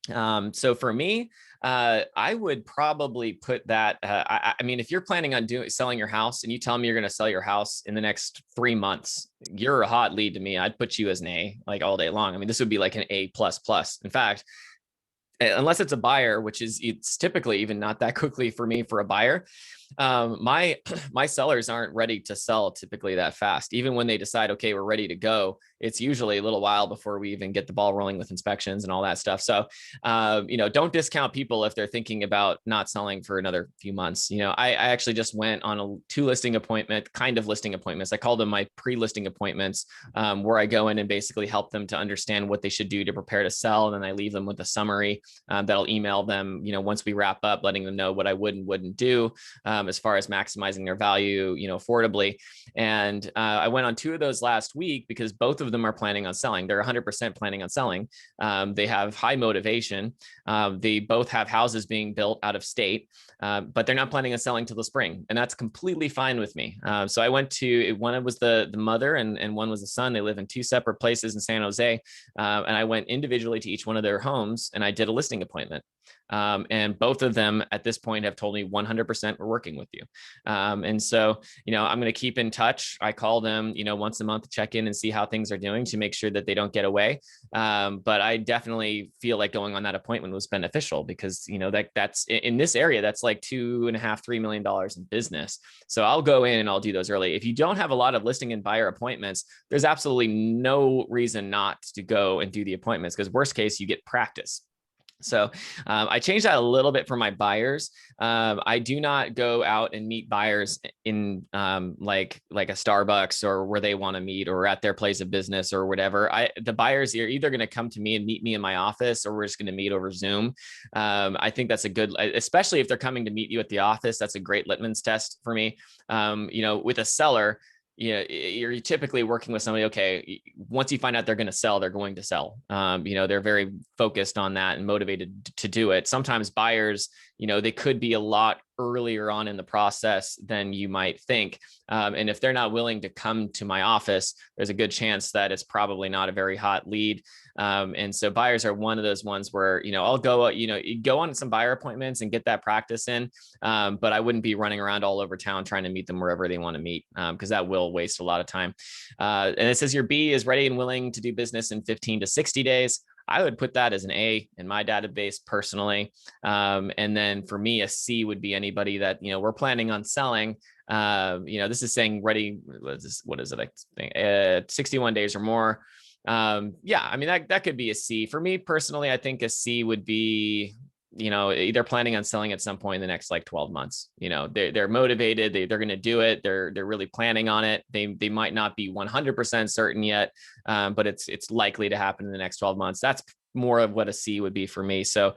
So for me, I would probably put that, I mean, if you're planning on selling your house and you tell me you're going to sell your house in the next 3 months, you're a hot lead to me. I'd put you as an A, like, all day long. I mean, this would be like an A++. In fact, unless it's a buyer, which is, it's typically even not that quickly for me for a buyer. My sellers aren't ready to sell typically that fast. Even when they decide, okay, we're ready to go, it's usually a little while before we even get the ball rolling with inspections and all that stuff. So, don't discount people if they're thinking about not selling for another few months. I actually just went on 2 listing appointments. I call them my pre-listing appointments, where I go in and basically help them to understand what they should do to prepare to sell. And then I leave them with a summary that I'll email them, once we wrap up, letting them know what I would and wouldn't do as far as maximizing their value, affordably. And I went on 2 of those last week because both of them are planning on selling. They're 100% planning on selling. They have high motivation. They both have houses being built out of state, but they're not planning on selling till the spring. And that's completely fine with me. So I went to, one was the mother and one was the son. They live in 2 separate places in San Jose. And I went individually to each one of their homes and I did a listing appointment. And both of them at this point have told me 100% we're working with you. And so, I'm going to keep in touch. I call them, once a month to check in and see how things are doing to make sure that they don't get away. But I definitely feel like going on that appointment was beneficial because, that's in this area, that's like $2.5–3 million in business. So I'll go in and I'll do those early. If you don't have a lot of listing and buyer appointments, there's absolutely no reason not to go and do the appointments, because worst case, you get practice. So I changed that a little bit for my buyers. I do not go out and meet buyers in like a Starbucks or where they want to meet or at their place of business or whatever. The buyers are either going to come to me and meet me in my office, or we're just going to meet over Zoom. I think that's a good, especially if they're coming to meet you at the office. That's a great litmus test for me. With a seller, you're typically working with somebody, okay, once you find out they're going to sell, they're going to sell. They're very focused on that and motivated to do it. Sometimes buyers, they could be a lot earlier on in the process than you might think. And if they're not willing to come to my office, there's a good chance that it's probably not a very hot lead. And so buyers are one of those ones where, I'll go, go on some buyer appointments and get that practice in. But I wouldn't be running around all over town trying to meet them wherever they want to meet, because that will waste a lot of time. And it says your B is ready and willing to do business in 15 to 60 days. I would put that as an A in my database personally. And then for me, a C would be anybody that, we're planning on selling. This is saying ready. What is it? I think 61 days or more. Yeah, I mean, that could be a C. For me personally, I think a C would be, either planning on selling at some point in the next like 12 months. They're motivated, they're going to do it. They're really planning on it. They might not be 100% certain yet, but it's likely to happen in the next 12 months. That's more of what a C would be for me. So,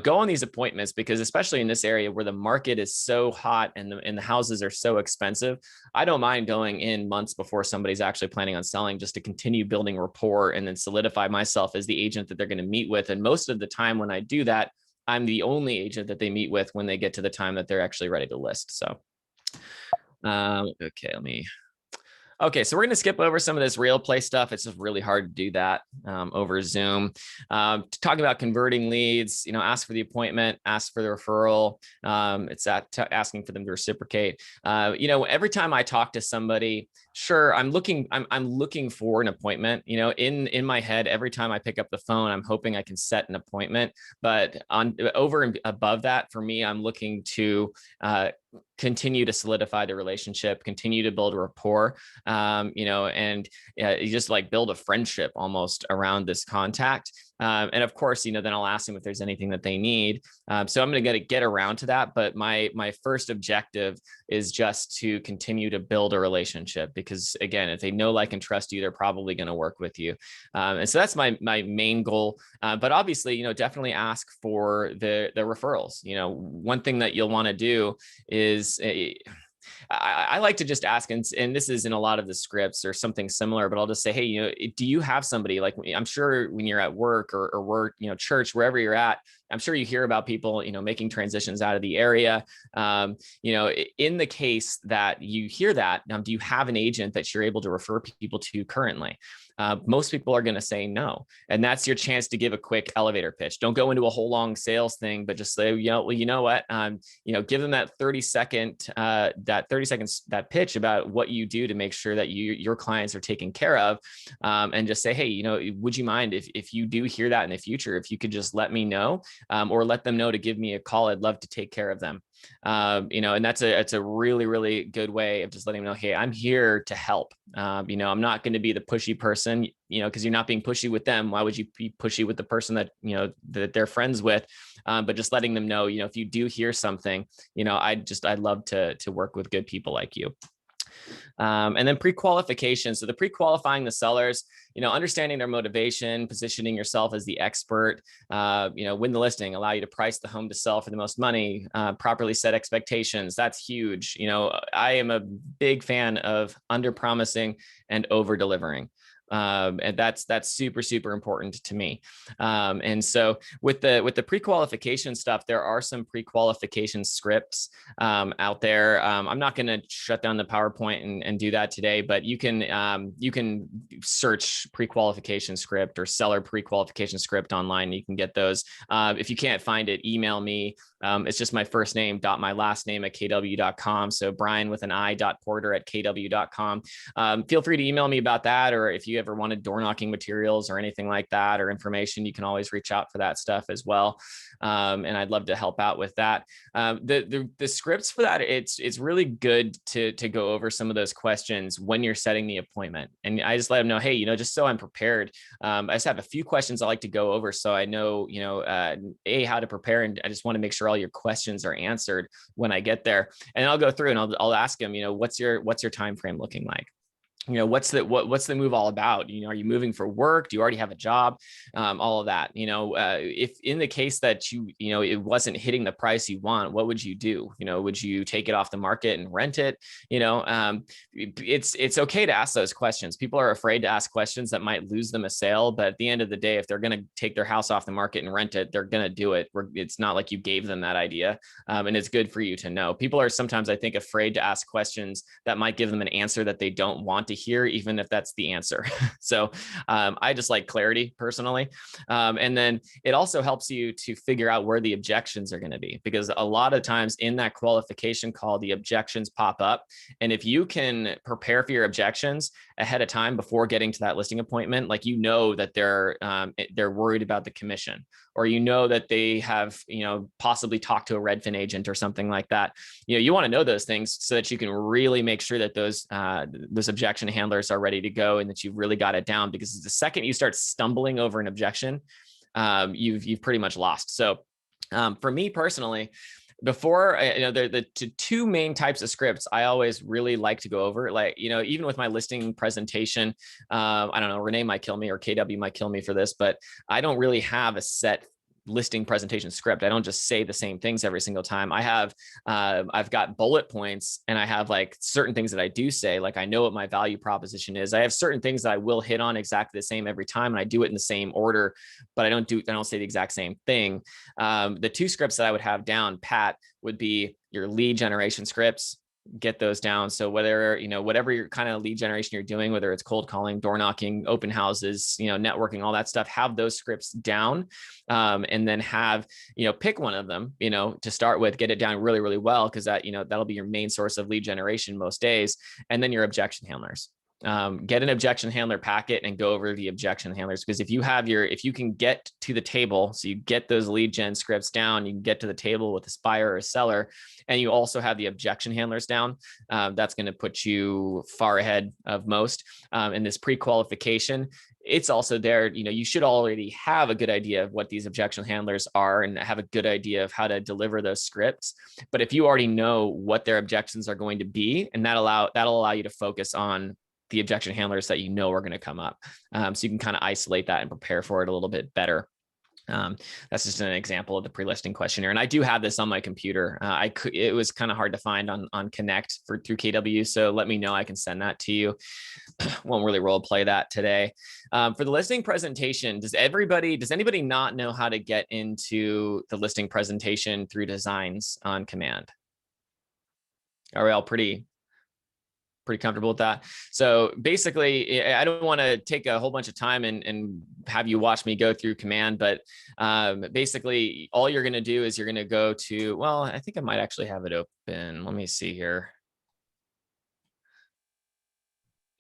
go on these appointments, because especially in this area where the market is so hot and the houses are so expensive, I don't mind going in months before somebody's actually planning on selling, just to continue building rapport and then solidify myself as the agent that they're going to meet with. And most of the time when I do that, I'm the only agent that they meet with when they get to the time that they're actually ready to list. So, okay, so we're going to skip over some of this real play stuff. It's just really hard to do that over Zoom. Talking about converting leads, ask for the appointment, ask for the referral. It's asking for them to reciprocate. Every time I talk to somebody, sure, I'm looking for an appointment. In my head, every time I pick up the phone, I'm hoping I can set an appointment. But over and above that, for me, I'm looking to continue to solidify the relationship, continue to build rapport, and you just like build a friendship almost around this contact. And of course, then I'll ask them if there's anything that they need. So I'm going to get around to that. But my first objective is just to continue to build a relationship, because again, if they know, like, and trust you, they're probably going to work with you. And so that's my main goal. But obviously, definitely ask for the referrals. One thing that you'll want to do is I like to just ask, and this is in a lot of the scripts or something similar, but I'll just say, hey, do you have somebody, like, I'm sure when you're at work or work, church, wherever you're at, I'm sure you hear about people, making transitions out of the area. In the case that you hear that, do you have an agent that you're able to refer people to currently? Most people are going to say no. And that's your chance to give a quick elevator pitch. Don't go into a whole long sales thing, but just say, well, you know what, give them that 30 seconds, that pitch about what you do to make sure that your clients are taken care of. And just say, hey, would you mind if you do hear that in the future, if you could just let me know, or let them know to give me a call. I'd love to take care of them. And it's a really, really good way of just letting them know, hey, I'm here to help. I'm not going to be the pushy person, because you're not being pushy with them. Why would you be pushy with the person that, that they're friends with? But just letting them know, if you do hear something, I'd love to work with good people like you. And then pre-qualification. So the pre-qualifying the sellers, understanding their motivation, positioning yourself as the expert, win the listing, allow you to price the home to sell for the most money, properly set expectations. That's huge. I am a big fan of under promising and over delivering. And that's super, super important to me. And so with the pre-qualification stuff, there are some pre-qualification scripts out there. I'm not going to shut down the PowerPoint and do that today, but you can search pre-qualification script or seller pre-qualification script online. You can get those. If you can't find it, email me. It's just my first name dot my last name at kw.com. So Brian with an I.porter@kw.com. Feel free to email me about that, or if you ever wanted door knocking materials or anything like that, or information, you can always reach out for that stuff as well. And I'd love to help out with that. The scripts for that, it's really good to go over some of those questions when you're setting the appointment. And I just let them know, hey, just so I'm prepared. I just have a few questions I like to go over, so I know, how to prepare, and I just want to make sure all your questions are answered when I get there. And I'll go through and I'll ask them, what's your time frame looking like? What's the move all about? Are you moving for work? Do you already have a job? All of that. If in the case that it wasn't hitting the price you want, what would you do? Would you take it off the market and rent it? It's okay to ask those questions. People are afraid to ask questions that might lose them a sale, but at the end of the day, if they're going to take their house off the market and rent it, they're going to do it. It's not like you gave them that idea, and it's good for you to know. People are sometimes, I think, afraid to ask questions that might give them an answer that they don't want to hear, even if that's the answer. So I just like clarity personally. And then it also helps you to figure out where the objections are going to be, because a lot of times in that qualification call, the objections pop up. And if you can prepare for your objections ahead of time before getting to that listing appointment, like, you know that they're worried about the commission, or you know that they have, possibly talked to a Redfin agent or something like that. You want to know those things so that you can really make sure that those objection handlers are ready to go and that you've really got it down. Because the second you start stumbling over an objection, you've pretty much lost. So for me personally, before, the two main types of scripts I always really like to go over, like, even with my listing presentation, I don't know, Renee might kill me or KW might kill me for this, but I don't really have a set listing presentation script. I don't just say the same things every single time. I've got bullet points, and I have like certain things that I do say, like I know what my value proposition is. I have certain things that I will hit on exactly the same every time, and I do it in the same order, but I don't say the exact same thing. The two scripts that I would have down pat would be your lead generation scripts. Get those down. So whether, whatever your kind of lead generation you're doing, whether it's cold calling, door knocking, open houses, networking, all that stuff, have those scripts down. And then have, pick one of them, to start with, get it down really, really well. Cause that, that'll be your main source of lead generation most days. And then your objection handlers. Get an objection handler packet and go over the objection handlers. Because if you can get to the table, so you get those lead gen scripts down, you can get to the table with a buyer or a seller, and you also have the objection handlers down, that's going to put you far ahead of most. In this pre-qualification, it's also there, you should already have a good idea of what these objection handlers are and have a good idea of how to deliver those scripts. But if you already know what their objections are going to be, and that'll allow you to focus on the objection handlers that are going to come up. So you can kind of isolate that and prepare for it a little bit better. That's just an example of the pre-listing questionnaire. And I do have this on my computer. It was kind of hard to find on Connect through KW. So let me know, I can send that to you. Won't really role play that today. For the listing presentation, does anybody not know how to get into the listing presentation through designs on command? Are we all pretty comfortable with that? So basically, I don't want to take a whole bunch of time and have you watch me go through command, but basically all you're going to do is you're going to go to, well, I think I might actually have it open. Let me see here.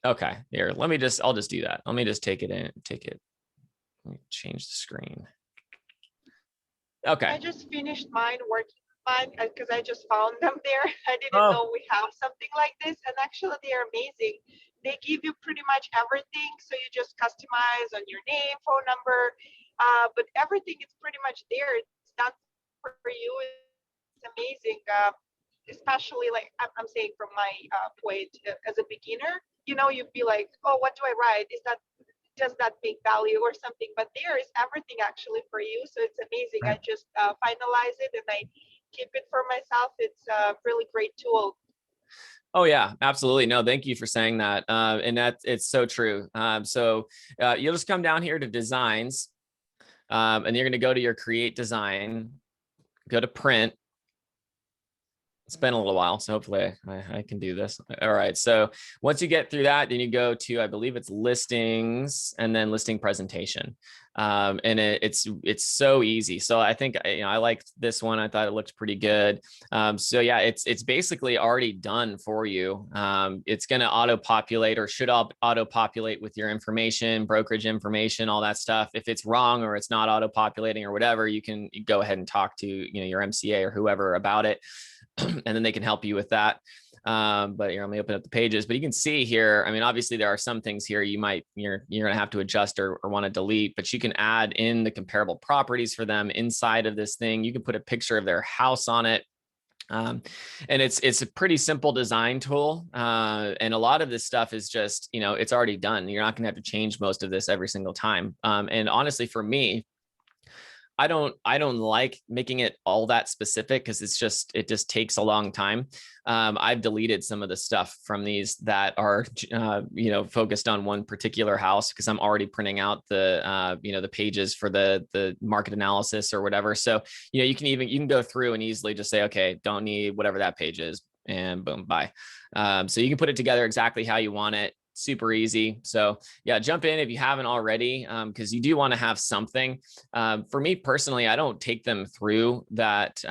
Okay, here, I'll just do that. Let me just take it. Let me change the screen. Okay. I just finished mine working on because I just found them there. I didn't know we have something like this, and actually they are amazing. They give you pretty much everything, so you just customize on your name, phone number, but everything is pretty much there. It's done for you. It's amazing, especially like I'm saying from my point as a beginner. You'd be like, oh, what do I write? Does that make value or something? But there is everything actually for you, so it's amazing. Right. I just finalize it and I keep it for myself. It's a really great tool. Oh yeah, absolutely. No, thank you for saying that. And it's so true. So you'll just come down here to designs, and you're going to go to your create design, go to print. It's been a little while, so hopefully I can do this. All right. So once you get through that, then you go to, I believe it's listings and then listing presentation. And it's so easy. So I think, I liked this one. I thought it looked pretty good. So yeah, it's basically already done for you. It's going to auto-populate or should auto-populate with your information, brokerage information, all that stuff. If it's wrong or it's not auto-populating or whatever, you can go ahead and talk to, your MCA or whoever about it. And then they can help you with that. But here, let me open up the pages, but you can see here, obviously there are some things here you're going to have to adjust or want to delete, but you can add in the comparable properties for them inside of this thing. You can put a picture of their house on it. And it's a pretty simple design tool. And a lot of this stuff is just, it's already done. You're not going to have to change most of this every single time. And honestly, for me, I don't like making it all that specific because it just takes a long time. I've deleted some of the stuff from these that are, focused on one particular house because I'm already printing out the pages for the market analysis or whatever. So, you can go through and easily just say, okay, don't need whatever that page is, and boom, bye. So you can put it together exactly how you want it. super easy. So yeah, jump in if you haven't already, because you do want to have something. For me personally, I don't take them through that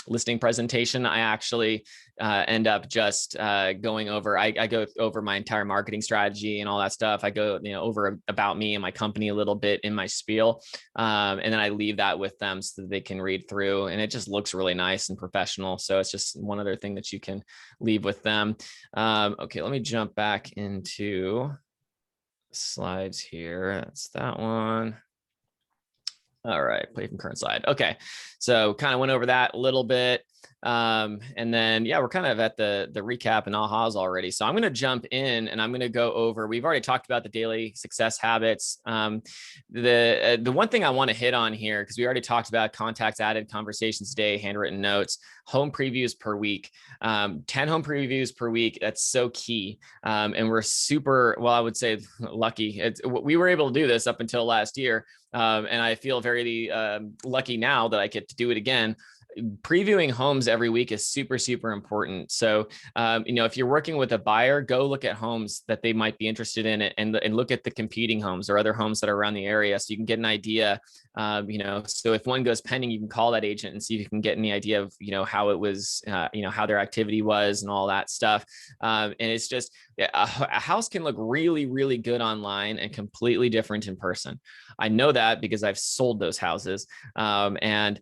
listing presentation. I actually end up just going over. I go over my entire marketing strategy and all that stuff. I go over about me and my company a little bit in my spiel, and then I leave that with them so that they can read through, and it just looks really nice and professional. So it's just one other thing that you can leave with them. Okay, let me jump back into slides here. That's that one. All right, play from current slide. Okay, so kind of went over that a little bit. And then, yeah, we're kind of at the recap and ahas already. So I'm going to jump in and I'm going to go over, we've already talked about the daily success habits. The one thing I want to hit on here, because we already talked about contacts added, conversations today, handwritten notes, home previews per week, 10 home previews per week. That's so key. And we're super, well, I would say lucky. We were able to do this up until last year. And I feel very lucky now that I get to do it again. Previewing homes every week is super, super important. So, if you're working with a buyer, go look at homes that they might be interested in and look at the competing homes or other homes that are around the area. So you can get an idea, so if one goes pending, you can call that agent and see if you can get any idea of, how it was, how their activity was and all that stuff. And it's just, a house can look really, really good online and completely different in person. I know that because I've sold those houses, and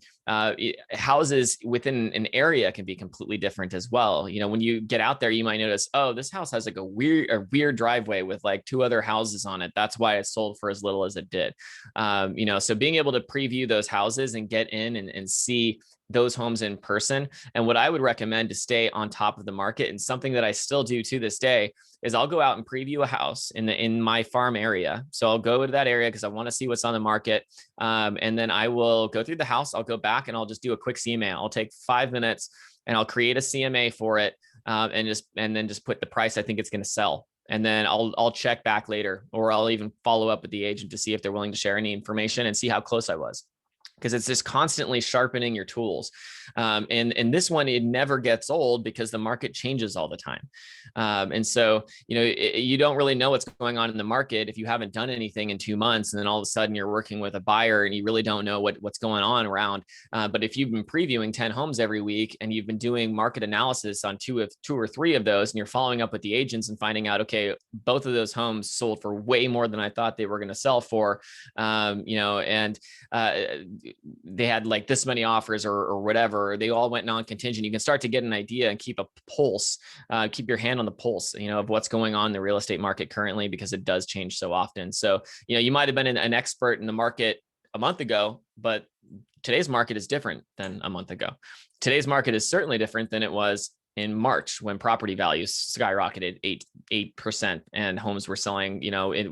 houses within an area can be completely different as well. When you get out there, you might notice, oh, this house has like a weird driveway with like 2 other houses on it. That's why it sold for as little as it did. So being able to preview those houses and get in and see those homes in person. And what I would recommend to stay on top of the market, and something that I still do to this day, is I'll go out and preview a house in my farm area. So I'll go to that area because I want to see what's on the market. And then I will go through the house. I'll go back and I'll just do a quick CMA. I'll take 5 minutes and I'll create a CMA for it, and then just put the price I think it's going to sell. And then I'll check back later, or I'll even follow up with the agent to see if they're willing to share any information and see how close I was. Because it's just constantly sharpening your tools. And this one, it never gets old because the market changes all the time. And so, you don't really know what's going on in the market if you haven't done anything in 2 months, and then all of a sudden you're working with a buyer and you really don't know what's going on around. But if you've been previewing 10 homes every week and you've been doing market analysis on two or three of those, and you're following up with the agents and finding out, okay, both of those homes sold for way more than I thought they were going to sell for, they had like this many offers or whatever, they all went non-contingent. You can start to get an idea and keep a pulse, keep your hand on the pulse, of what's going on in the real estate market currently, because it does change so often. So, you might've been an expert in the market a month ago, but today's market is different than a month ago. Today's market is certainly different than it was in March, when property values skyrocketed 8%, and homes were selling,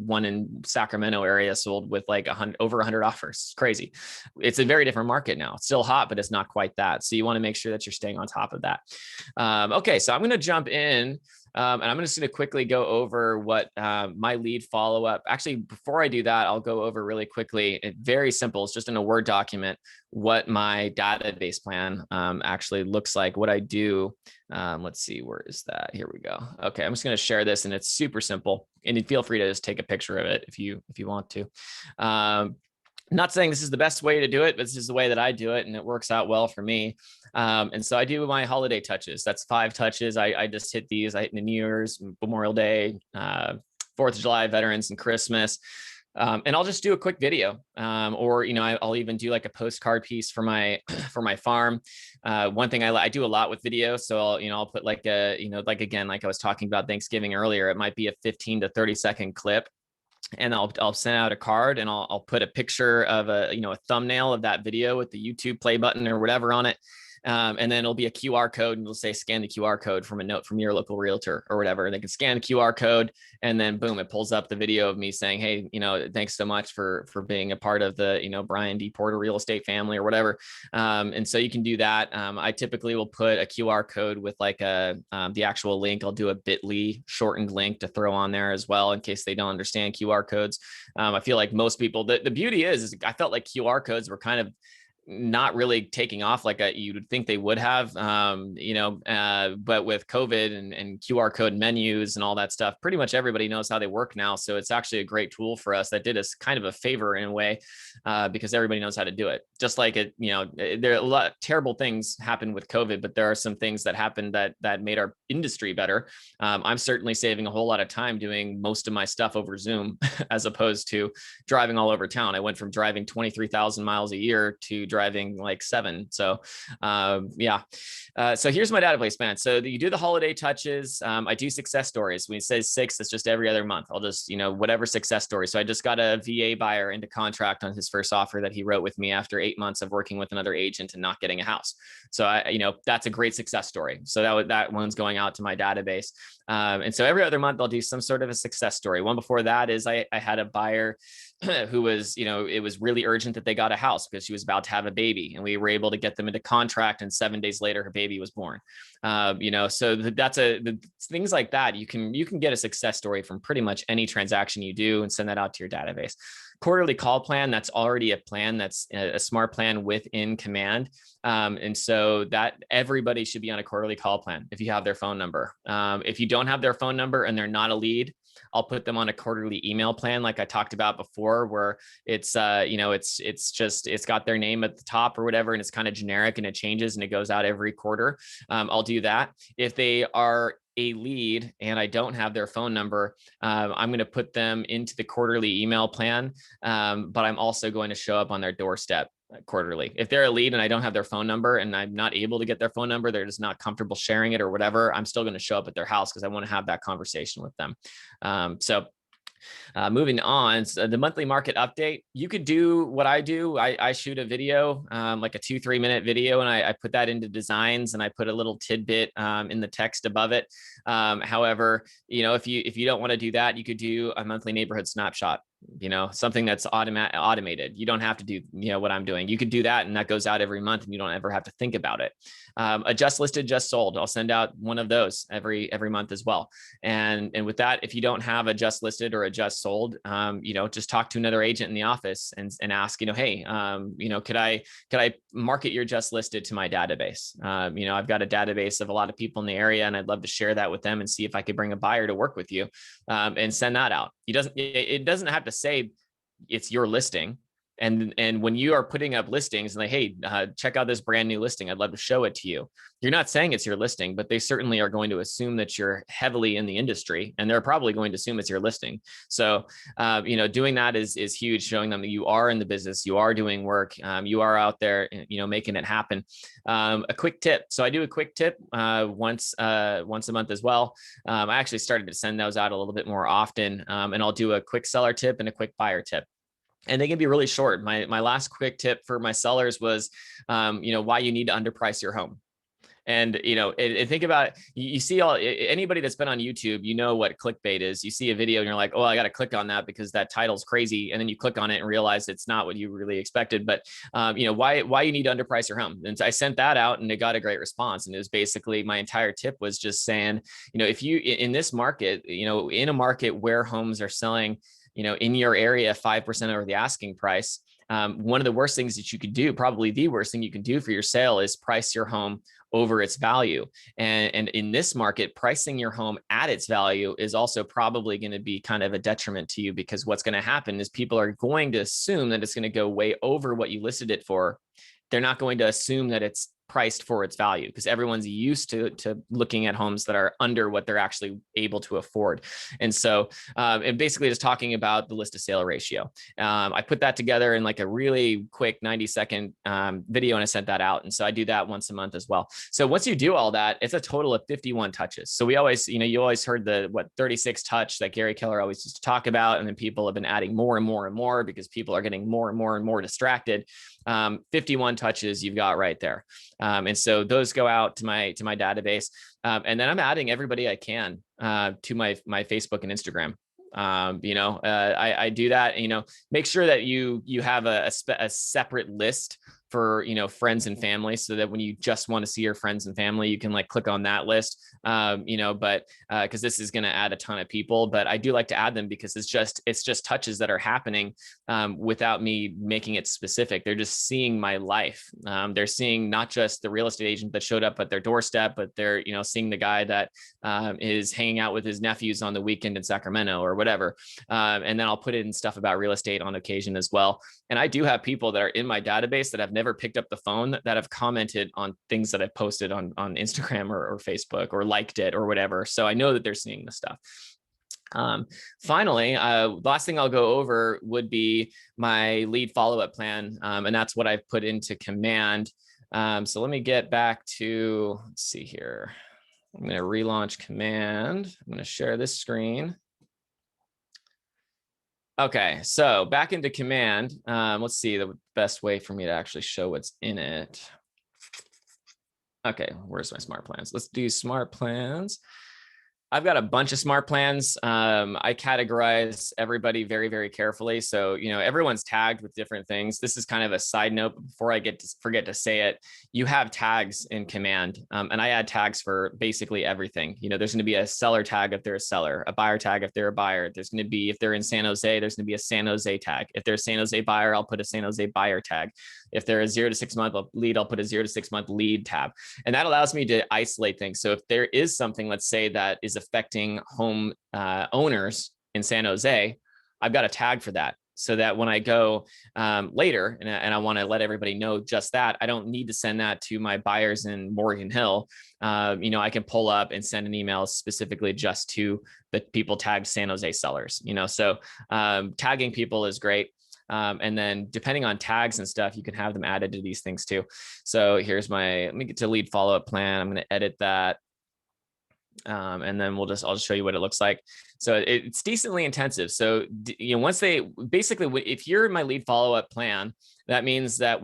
one in Sacramento area sold with like over 100 offers. It's crazy. It's a very different market now. It's still hot, but it's not quite that. So you want to make sure that you're staying on top of that. Okay, so I'm going to jump in. And I'm just going to quickly go over what my lead follow-up. Actually, before I do that, I'll go over really quickly. It's very simple. It's just in a Word document what my database plan actually looks like. What I do. Let's see, where is that? Here we go. Okay, I'm just going to share this, and it's super simple. And feel free to just take a picture of it if you want to. Not saying this is the best way to do it, but this is the way that I do it, and it works out well for me. And so I do my holiday touches. That's 5 touches. I just hit these. I hit the New Year's, Memorial Day, 4th of July, Veterans, and Christmas. And I'll just do a quick video, or I'll even do like a postcard piece for my farm. One thing I do a lot with video, so I'll put like again, like I was talking about Thanksgiving earlier, it might be a 15 to 30 second clip. And I'll send out a card, and I'll put a picture of a thumbnail of that video with the YouTube play button or whatever on it. And then it'll be a QR code, and it'll say, scan the QR code from a note from your local realtor or whatever. They can scan the QR code, and then boom, it pulls up the video of me saying, hey, thanks so much for being a part of the, Brian D. Porter real estate family or whatever. And so you can do that. I typically will put a QR code with like the actual link. I'll do a bit.ly shortened link to throw on there as well, in case they don't understand QR codes. I feel like most people, the beauty is I felt like QR codes were kind of not really taking off like you would think they would have, but with COVID and QR code menus and all that stuff, pretty much everybody knows how they work now. So it's actually a great tool for us that did us kind of a favor in a way, because everybody knows how to do it. Just like there are a lot of terrible things happen with COVID, but there are some things that happened that made our industry better. I'm certainly saving a whole lot of time doing most of my stuff over Zoom as opposed to driving all over town. I went from driving 23,000 miles a year to driving like 7. So so here's my database, man. So you do the holiday touches. I do success stories. When it says 6, it's just every other month. I'll just, whatever success story. So I just got a VA buyer into contract on his first offer that he wrote with me after 8 months of working with another agent and not getting a house. So that's a great success story. So that one's going out to my database. And so every other month I'll do some sort of a success story. One before that is I had a buyer who was, it was really urgent that they got a house because she was about to have a baby, and we were able to get them into contract, and 7 days later her baby was born. So that's things like that. You can get a success story from pretty much any transaction you do and send that out to your database. Quarterly call plan, that's already a plan. That's a smart plan within Command. And so that everybody should be on a quarterly call plan if you have their phone number. If you don't have their phone number and they're not a lead, I'll put them on a quarterly email plan like I talked about before, where it's got their name at the top or whatever, and it's kind of generic and it changes and it goes out every quarter. I'll do that. If they are a lead and I don't have their phone number, I'm going to put them into the quarterly email plan, but I'm also going to show up on their doorstep quarterly. If they're a lead and I don't have their phone number and I'm not able to get their phone number, they're just not comfortable sharing it or whatever, I'm still going to show up at their house because I want to have that conversation with them. Moving on, so the monthly market update, you could do what I do. I shoot a video, like a 2-3 minute video, and I put that into designs and I put a little tidbit in the text above it. However, if you don't want to do that, you could do a monthly neighborhood snapshot. Something that's automated. You don't have to do, what I'm doing. You could do that, and that goes out every month and you don't ever have to think about it. A just listed, just sold. I'll send out one of those every month as well. And with that, if you don't have a just listed or a just sold, just talk to another agent in the office and ask, hey, could I market your just listed to my database? I've got a database of a lot of people in the area, and I'd love to share that with them and see if I could bring a buyer to work with you, and send that out. It doesn't have to say it's your listing. And when you are putting up listings and like, hey, check out this brand new listing, I'd love to show it to you. You're not saying it's your listing, but they certainly are going to assume that you're heavily in the industry, and they're probably going to assume it's your listing. So, doing that is huge, showing them that you are in the business, you are doing work, you are out there, making it happen. A quick tip. So I do a quick tip once a month as well. I actually started to send those out a little bit more often, and I'll do a quick seller tip and a quick buyer tip. And they can be really short. My last quick tip for my sellers was, why you need to underprice your home. And, think about it. You see anybody that's been on YouTube, what clickbait is. You see a video and you're like, oh, I got to click on that because that title's crazy. And then you click on it and realize it's not what you really expected. But, why you need to underprice your home. And so I sent that out and it got a great response. And it was basically my entire tip was just saying, if you in this market, in a market where homes are selling, in your area, 5% over the asking price, one of the worst things that you could do, probably the worst thing you can do for your sale, is price your home over its value. And in this market, pricing your home at its value is also probably going to be kind of a detriment to you, because what's going to happen is people are going to assume that it's going to go way over what you listed it for. They're not going to assume that it's priced for its value, because everyone's used to looking at homes that are under what they're actually able to afford. And so, and basically just talking about the list to sale ratio. I put that together in like a really quick 90-second video, and I sent that out. And so I do that once a month as well. So once you do all that, it's a total of 51 touches. So we always, you always heard the 36 touch that Gary Keller always used to talk about. And then people have been adding more and more and more because people are getting more and more and more distracted. 51 touches you've got right there. And so those go out to my database. And then I'm adding everybody I can to my Facebook and Instagram. I do that, make sure that you have a separate list for, friends and family, so that when you just want to see your friends and family, you can like click on that list, but because this is going to add a ton of people, but I do like to add them because it's just touches that are happening without me making it specific. They're just seeing my life. They're seeing not just the real estate agent that showed up at their doorstep, but they're, seeing the guy that is hanging out with his nephews on the weekend in Sacramento or whatever. And then I'll put in stuff about real estate on occasion as well. And I do have people that are in my database that have never picked up the phone that have commented on things that I've posted on Instagram or Facebook, or liked it or whatever. So I know that they're seeing the stuff. Finally, last thing I'll go over would be my lead follow-up plan. And that's what I've put into Command. So let me get back to, let's see here. I'm going to relaunch Command. I'm going to share this screen. Okay, so back into Command. Let's see the best way for me to actually show what's in it. Okay, where's my smart plans? Let's do smart plans. I've got a bunch of smart plans. I categorize everybody very, very carefully. So, everyone's tagged with different things. This is kind of a side note, but before I forget to say it, you have tags in Command. And I add tags for basically everything. There's going to be a seller tag if they're a seller, a buyer tag if they're a buyer. There's going to be, if they're in San Jose, there's going to be a San Jose tag. If they're a San Jose buyer, I'll put a San Jose buyer tag. If they're a 0 to 6 month lead, I'll put a 0 to 6 month lead tab. And that allows me to isolate things. So if there is something, let's say, that is affecting home owners in San Jose, I've got a tag for that, so that when I go later and I want to let everybody know just that, I don't need to send that to my buyers in Morgan Hill. I can pull up and send an email specifically just to the people tagged San Jose sellers, so tagging people is great. And then depending on tags and stuff, you can have them added to these things too. So here's let me get to lead follow-up plan. I'm going to edit that. And then I'll just show you what it looks like. So it's decently intensive. So, once basically, if you're in my lead follow-up plan, that means that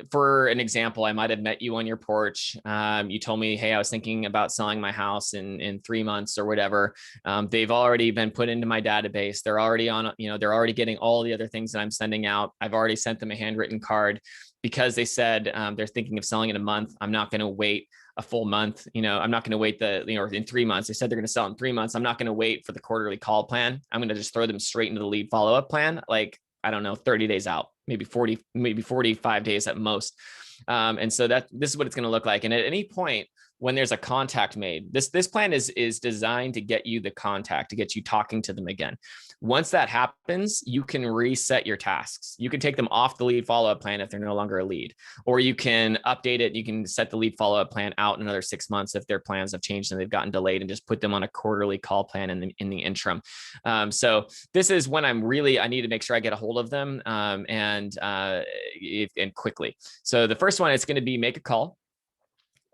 for an example, I might've met you on your porch. You told me, hey, I was thinking about selling my house in 3 months or whatever. They've already been put into my database. They're already on, they're already getting all the other things that I'm sending out. I've already sent them a handwritten card because they said they're thinking of selling in a month. I'm not going to wait a full month. I'm not going to wait in 3 months. They said they're going to sell in 3 months. I'm not going to wait for the quarterly call plan. I'm going to just throw them straight into the lead follow-up plan. Like, I don't know, 30 days out, maybe 40, maybe 45 days at most. And so this is what it's going to look like. And at any point when there's a contact made, this plan is designed to get you the contact, to get you talking to them again. Once that happens, you can reset your tasks. You can take them off the lead follow-up plan if they're no longer a lead, or you can update it. You can set the lead follow-up plan out another 6 months if their plans have changed and they've gotten delayed, and just put them on a quarterly call plan in the interim. So this is when I need to make sure I get a hold of them and quickly. So the first one is going to be make a call.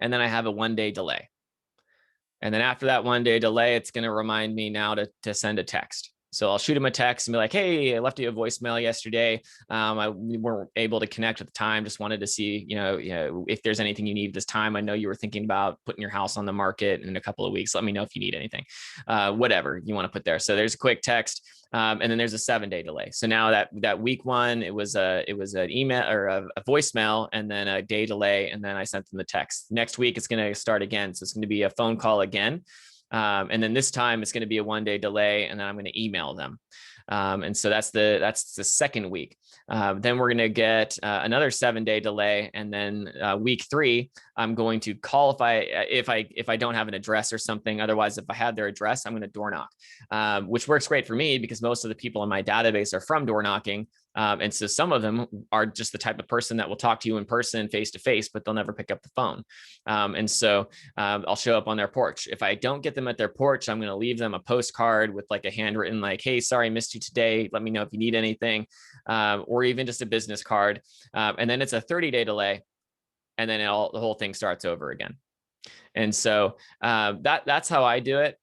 And then I have a 1-day delay. And then after that 1-day delay, it's going to remind me now to send a text. So I'll shoot them a text and be like, hey, I left you a voicemail yesterday. We weren't able to connect at the time. Just wanted to see, if there's anything you need this time. I know you were thinking about putting your house on the market in a couple of weeks. Let me know if you need anything, whatever you want to put there. So there's a quick text. And then there's a 7-day delay. So now that week one, it was an email or a voicemail, and then a day delay. And then I sent them the text. Next week, it's going to start again. So it's going to be a phone call again. And then this time it's going to be a 1-day delay, and then I'm going to email them. And so that's the second week. Then we're going to get another 7-day delay. And then week 3, I'm going to call if I don't have an address or something. Otherwise, if I have their address, I'm going to door knock, which works great for me because most of the people in my database are from door knocking. And so some of them are just the type of person that will talk to you in person, face to face, but they'll never pick up the phone. And so I'll show up on their porch. If I don't get them at their porch, I'm going to leave them a postcard with like a handwritten, like, hey, sorry, I missed you today. Let me know if you need anything, or even just a business card. And then it's a 30-day delay. And then the whole thing starts over again. And so that's how I do it.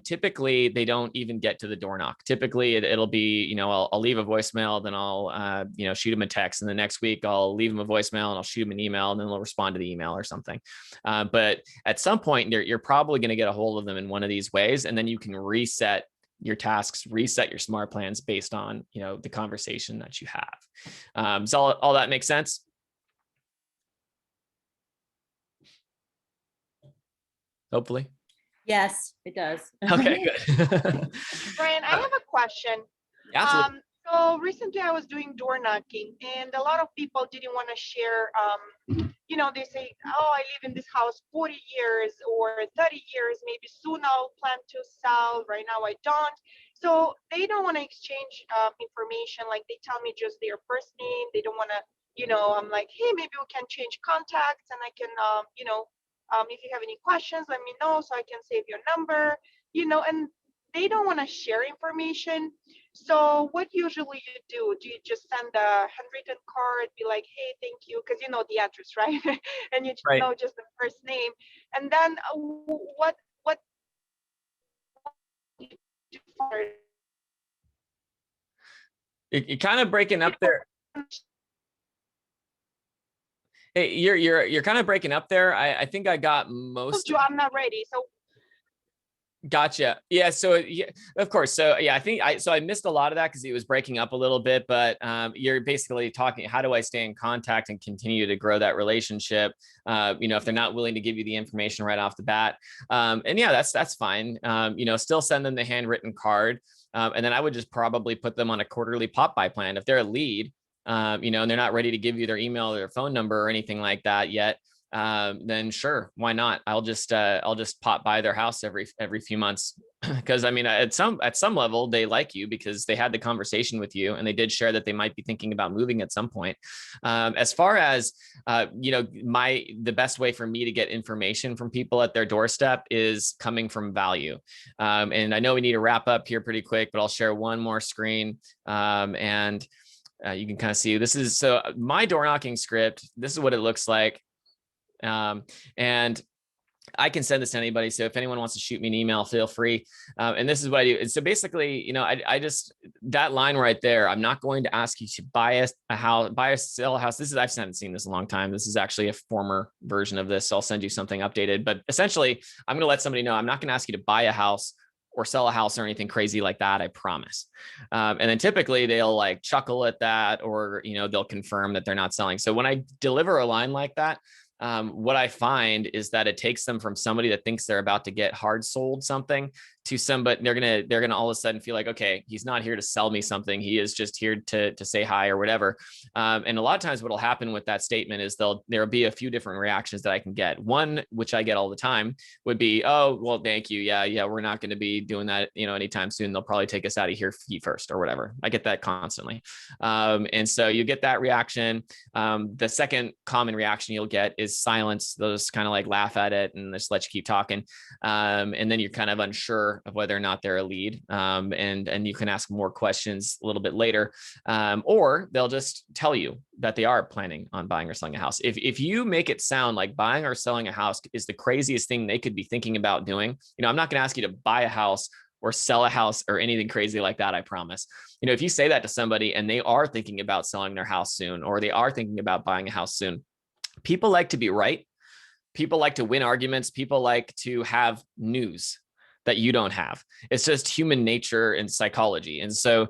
Typically, they don't even get to the door knock. Typically, it'll be, I'll leave a voicemail, then I'll, shoot them a text. And the next week, I'll leave them a voicemail and I'll shoot them an email, and then they'll respond to the email or something. But at some point, you're probably going to get a hold of them in one of these ways. And then you can reset your tasks, reset your smart plans based on, the conversation that you have. Does all that make sense? hopefully. Yes, it does. Okay, good. Brian, I have a question. Absolutely. So recently I was doing door knocking, and a lot of people didn't want to share. They say, "Oh, I live in this house 40 years or 30 years. Maybe soon I'll plan to sell. Right now I don't." So they don't want to exchange information. Like they tell me just their first name. They don't want to. I'm like, "Hey, maybe we can change contacts, and I can, if you have any questions, let me know so I can save your number." And they don't want to share information. So what usually you do? Do you just send a handwritten card, be like, "Hey, thank you," because you know the address, right? And you Right. know just the first name, and then what do you do for You're kind of breaking up there. Hey, you're kind of breaking up there. I think I got most. I'm not ready. So Gotcha. Yeah. So yeah, of course. So yeah, I missed a lot of that because it was breaking up a little bit, but you're basically talking, how do I stay in contact and continue to grow that relationship? If they're not willing to give you the information right off the bat. And yeah, that's fine. Still send them the handwritten card. And then I would just probably put them on a quarterly pop-by plan. If they're a lead, and they're not ready to give you their email or their phone number or anything like that yet, then sure, why not? I'll just pop by their house every few months. Because I mean, at some level, they like you because they had the conversation with you, and they did share that they might be thinking about moving at some point. As far as the best way for me to get information from people at their doorstep is coming from value. And I know we need to wrap up here pretty quick, but I'll share one more screen, and you can kind of see this is so my door knocking script. This is what it looks like. And I can send this to anybody. So if anyone wants to shoot me an email, feel free. And this is what I do. And so basically, I just, that line right there, I'm not going to ask you to buy a house, sell a house. I haven't seen this in a long time. This is actually a former version of this. So I'll send you something updated, but essentially I'm going to let somebody know, I'm not going to ask you to buy a house or sell a house or anything crazy like that. I promise. And then typically they'll like chuckle at that, or, they'll confirm that they're not selling. So when I deliver a line like that, what I find is that it takes them from somebody that thinks they're about to get hard sold something to somebody they're gonna all of a sudden feel like, okay, he's not here to sell me something. He is just here to say hi or whatever. And a lot of times what'll happen with that statement is there'll be a few different reactions that I can get. One, which I get all the time, would be, "Oh, well, thank you. Yeah, we're not going to be doing that, anytime soon. They'll probably take us out of here feet first," or whatever. I get that constantly. And so you get that reaction. The second common reaction you'll get is silence. They'll just kind of like laugh at it and just let you keep talking. And then you're kind of unsure of whether or not they're a lead. And you can ask more questions a little bit later. Or they'll just tell you that they are planning on buying or selling a house. If you make it sound like buying or selling a house is the craziest thing they could be thinking about doing, I'm not going to ask you to buy a house or sell a house or anything crazy like that. I promise. If you say that to somebody and they are thinking about selling their house soon, or they are thinking about buying a house soon, people like to be right. People like to win arguments. People like to have news that you don't have. It's just human nature and psychology. And so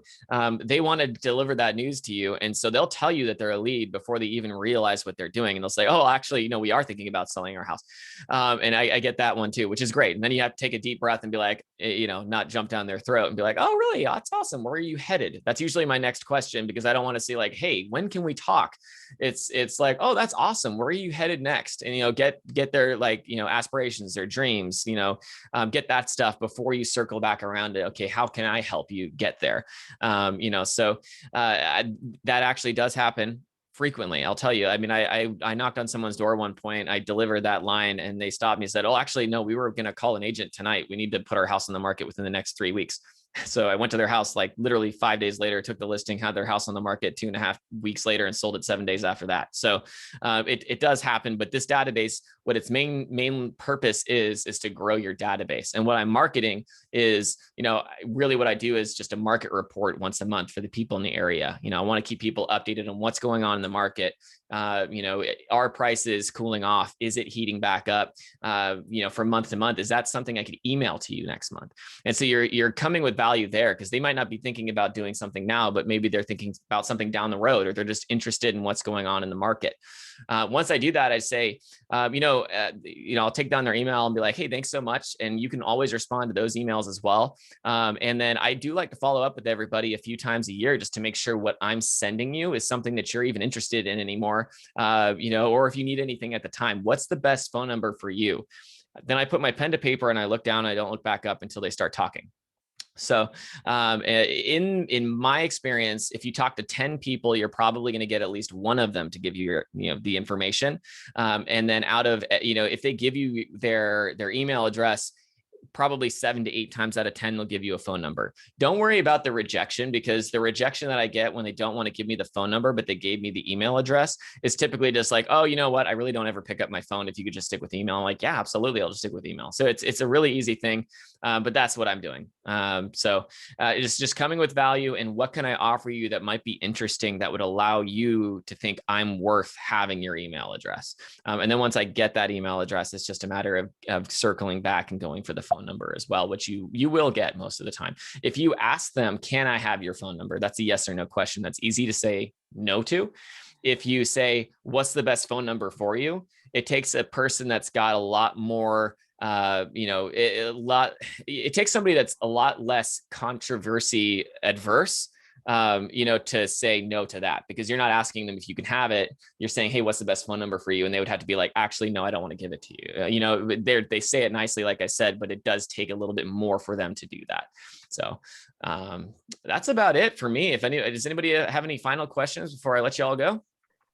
they want to deliver that news to you. And so they'll tell you that they're a lead before they even realize what they're doing. And they'll say, "Oh, actually, we are thinking about selling our house." And I get that one too, which is great. And then you have to take a deep breath and be like, not jump down their throat and be like, "Oh, really? That's awesome. Where are you headed?" That's usually my next question, because I don't want to say like, "Hey, when can we talk?" It's like, "Oh, that's awesome. Where are you headed next?" And, get their aspirations, their dreams, get that stuff before you circle back around to, okay, how can I help you get there? So that actually does happen frequently. I'll tell you. I mean, I knocked on someone's door one point. I delivered that line, and they stopped me and said, "Oh, actually, no, we were going to call an agent tonight. We need to put our house on the market within the next 3 weeks." So I went to their house like literally 5 days later, took the listing, had their house on the market 2.5 weeks later, and sold it 7 days after that. So it does happen. But this database, what its main purpose is to grow your database. And what I'm marketing is, really what I do is just a market report once a month for the people in the area. I want to keep people updated on what's going on in the market. Are prices cooling off? Is it heating back up, from month to month? Is that something I could email to you next month? And so you're coming with value there, because they might not be thinking about doing something now, but maybe they're thinking about something down the road, or they're just interested in what's going on in the market. Once I do that, I say, I'll take down their email and be like, hey, thanks so much. And you can always respond to those emails as well. And then I do like to follow up with everybody a few times a year, just to make sure what I'm sending you is something that you're even interested in anymore. Or if you need anything at the time, what's the best phone number for you? Then I put my pen to paper and I look down. I don't look back up until they start talking. So in my experience, if you talk to 10 people, you're probably going to get at least one of them to give you the information. And then out of, if they give you their email address, probably 7 to 8 times out of 10, they'll give you a phone number. Don't worry about the rejection, because the rejection that I get when they don't want to give me the phone number, but they gave me the email address, is typically just like, oh, you know what? I really don't ever pick up my phone. If you could just stick with email. I'm like, yeah, absolutely. I'll just stick with email. So it's a really easy thing. But that's what I'm doing. It's just coming with value, and what can I offer you that might be interesting, that would allow you to think I'm worth having your email address. And then once I get that email address, it's just a matter of circling back and going for the phone number as well, which you will get most of the time. If you ask them, can I have your phone number? That's a yes or no question. That's easy to say no to. If you say, what's the best phone number for you? It takes a person that's got a lot more, it takes somebody that's a lot less controversy adverse, to say no to that, because you're not asking them if you can have it. You're saying, hey, what's the best phone number for you? And they would have to be like, actually, no, I don't want to give it to you. They say it nicely, like I said, but it does take a little bit more for them to do that. So that's about it for me. Does anybody have any final questions before I let you all go?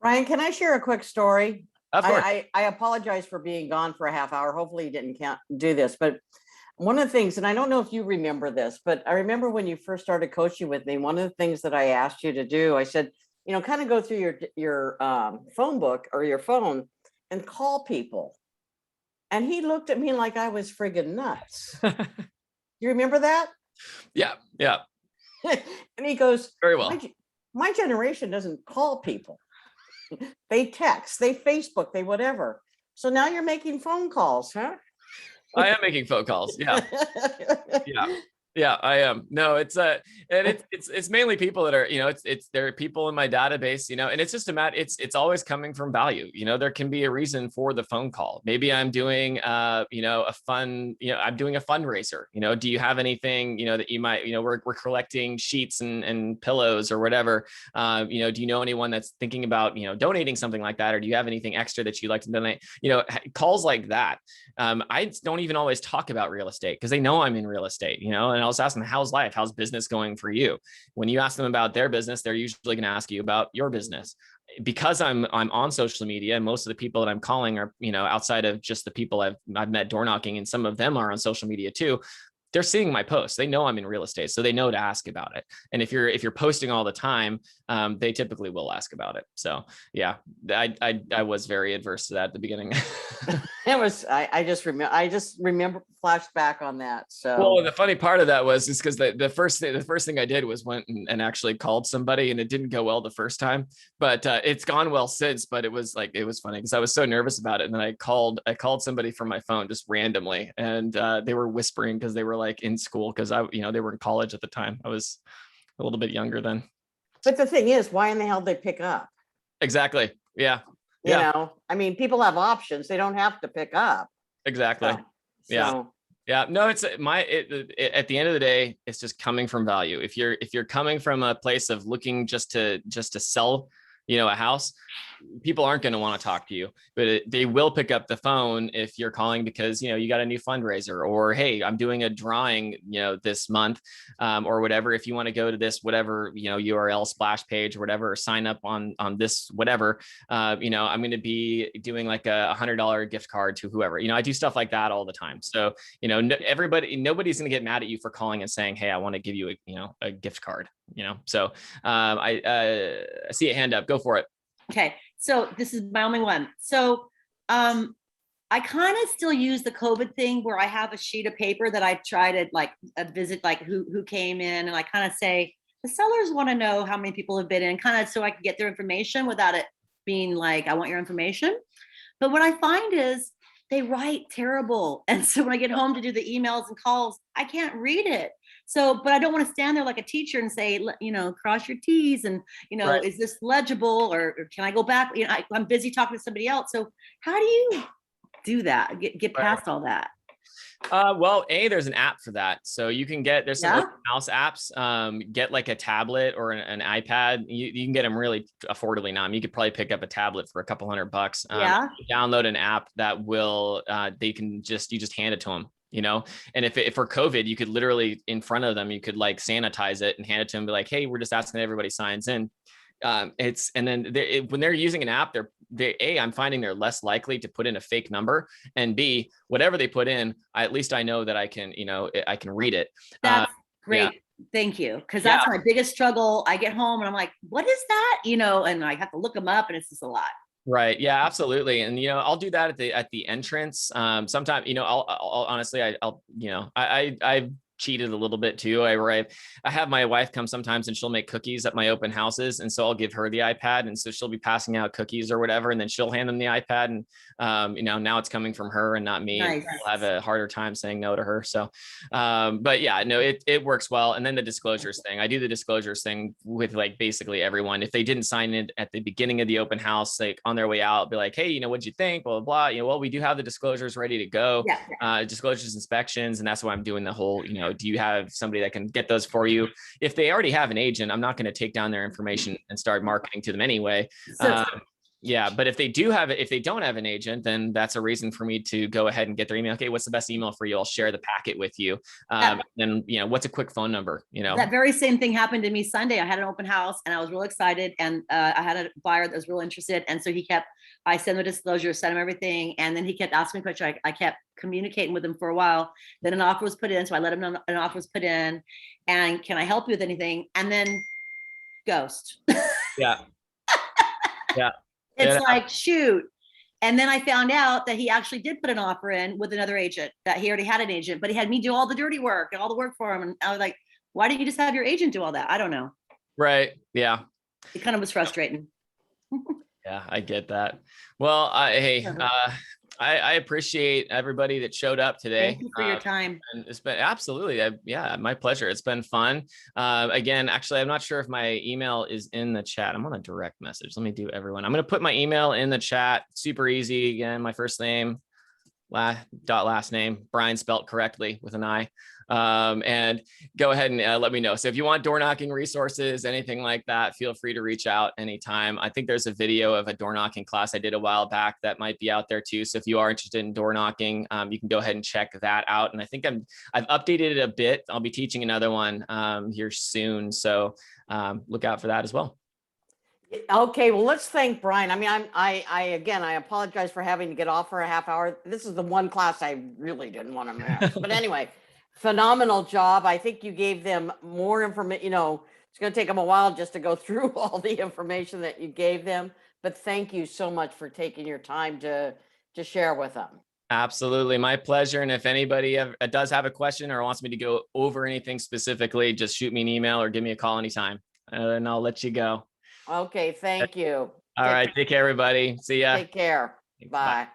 Ryan, can I share a quick story? Of course. I apologize for being gone for a half hour. Hopefully you didn't do this, but one of the things, and I don't know if you remember this, but I remember when you first started coaching with me, one of the things that I asked you to do, I said, kind of go through your phone book or your phone and call people. And he looked at me like I was friggin' nuts. You remember that? Yeah. Yeah. And he goes, very well. My generation doesn't call people. They text, they Facebook, they whatever. So now you're making phone calls, huh? I am making phone calls. Yeah. Yeah, I am. No, it's it's mainly people that are, there are people in my database, and it's just it's always coming from value. There can be a reason for the phone call. Maybe I'm doing, I'm doing a fundraiser. Do you have anything, that you might, we're collecting sheets and pillows or whatever. Do you know anyone that's thinking about, donating something like that? Or do you have anything extra that you'd like to donate? Calls like that. I don't even always talk about real estate, because they know I'm in real estate, and I'll just ask them, how's life? How's business going for you? When you ask them about their business, they're usually going to ask you about your business. Because I'm on social media, and most of the people that I'm calling are, outside of just the people I've met door knocking, and some of them are on social media too. They're seeing my posts. They know I'm in real estate, so they know to ask about it. And if you're posting all the time, they typically will ask about it. So yeah, I was very adverse to that at the beginning. I just remember flashed back on that. So well, the funny part of that was because the first thing I did was went and actually called somebody, and it didn't go well the first time, but it's gone well since. But it was funny because I was so nervous about it, and then I called somebody from my phone just randomly, and they were whispering because they were like in school, because they were in college at the time. I was a little bit younger then. But the thing is, why in the hell they pick up? Exactly. Yeah. People have options. They don't have to pick up. Exactly. Yeah. Yeah. No, at the end of the day, it's just coming from value. If you're coming from a place of looking just to sell, a house, people aren't going to want to talk to you, but they will pick up the phone if you're calling because, you got a new fundraiser, or, hey, I'm doing a drawing, this month, or whatever. If you want to go to this, whatever, URL splash page or whatever, or sign up on this, whatever, I'm going to be doing like a $100 gift card to whoever, I do stuff like that all the time. So, nobody's going to get mad at you for calling and saying, hey, I want to give you a gift card, so I see a hand up. Go for it. Okay. So this is my only one. So I kind of still use the COVID thing where I have a sheet of paper that I try to visit, like who came in, and I kind of say, the sellers want to know how many people have been in, kind of so I can get their information without it being like, I want your information. But what I find is they write terrible. And so when I get home to do the emails and calls, I can't read it. So, but I don't want to stand there like a teacher and say, cross your T's and, Right. is this legible or can I go back? I'm busy talking to somebody else. So how do you do that? Get past all that? Well, there's an app for that. So you can there's some Yeah? open house apps, get like a tablet or an iPad. You can get them really affordably now. I mean, you could probably pick up a tablet for a couple $100. Yeah. Download an app that will, you just hand it to them, and if for COVID, you could literally in front of them, you could like sanitize it and hand it to them, be like, hey, we're just asking that everybody signs in. When they're using an app, I'm finding they're less likely to put in a fake number, and B, whatever they put in, at least I know that I can read it. That's great. yeah. Thank you. Cause that's my biggest struggle. I get home and I'm like, what is that? And I have to look them up and it's just a lot. Right. Yeah, absolutely. And, I'll do that at the entrance. Sometimes, I'll honestly, I've cheated a little bit too. I have my wife come sometimes and she'll make cookies at my open houses. And so I'll give her the iPad. And so she'll be passing out cookies or whatever. And then she'll hand them the iPad. And, now it's coming from her and not me. Nice. I'll have a harder time saying no to her. So, but yeah, no, it works well. And then the disclosures thing, I do the disclosures thing with like basically everyone. If they didn't sign in at the beginning of the open house, like on their way out, be like, hey, what'd you think? Blah, blah, blah. Well, we do have the disclosures ready to go. Yeah. Disclosures, inspections. And that's why I'm doing the whole, do you have somebody that can get those for you? If they already have an agent, I'm not going to take down their information and start marketing to them anyway. Yeah, but if they don't have an agent, then that's a reason for me to go ahead and get their email. Okay, what's the best email for you? I'll share the packet with you. And what's a quick phone number? That very same thing happened to me Sunday. I had an open house and I was real excited, and I had a buyer that was real interested. And so I sent him a disclosure, sent him everything, and then he kept asking me questions. I kept communicating with him for a while. Then an offer was put in, so I let him know an offer was put in. And can I help you with anything? And then ghost. Yeah. Yeah. It's like, shoot. And then I found out that he actually did put an offer in with another agent, that he already had an agent, but he had me do all the dirty work and all the work for him. And I was like, why didn't you just have your agent do all that? I don't know. Right. Yeah. It kind of was frustrating. Yeah, I get that. Well, I appreciate everybody that showed up today. Thank you for your time. And it's been absolutely, my pleasure. It's been fun. Again, actually, I'm not sure if my email is in the chat. I'm on a direct message. Let me do everyone. I'm going to put my email in the chat. Super easy. Again, my first name, last name, Brian spelt correctly with an I. And go ahead and let me know. So if you want door knocking resources, anything like that, feel free to reach out anytime. I think there's a video of a door knocking class I did a while back that might be out there too. So if you are interested in door knocking, you can go ahead and check that out. And I think I've updated it a bit. I'll be teaching another one here soon. So look out for that as well. Okay, well, let's thank Brian. I mean, I apologize for having to get off for a half hour. This is the one class I really didn't want to miss. But anyway, phenomenal job. I think you gave them more information. It's going to take them a while just to go through all the information that you gave them. But thank you so much for taking your time to share with them. Absolutely. My pleasure. And if anybody does have a question or wants me to go over anything specifically, just shoot me an email or give me a call anytime and I'll let you go. Okay. Thank you. All right. Take care, everybody. See ya. Take care. Bye.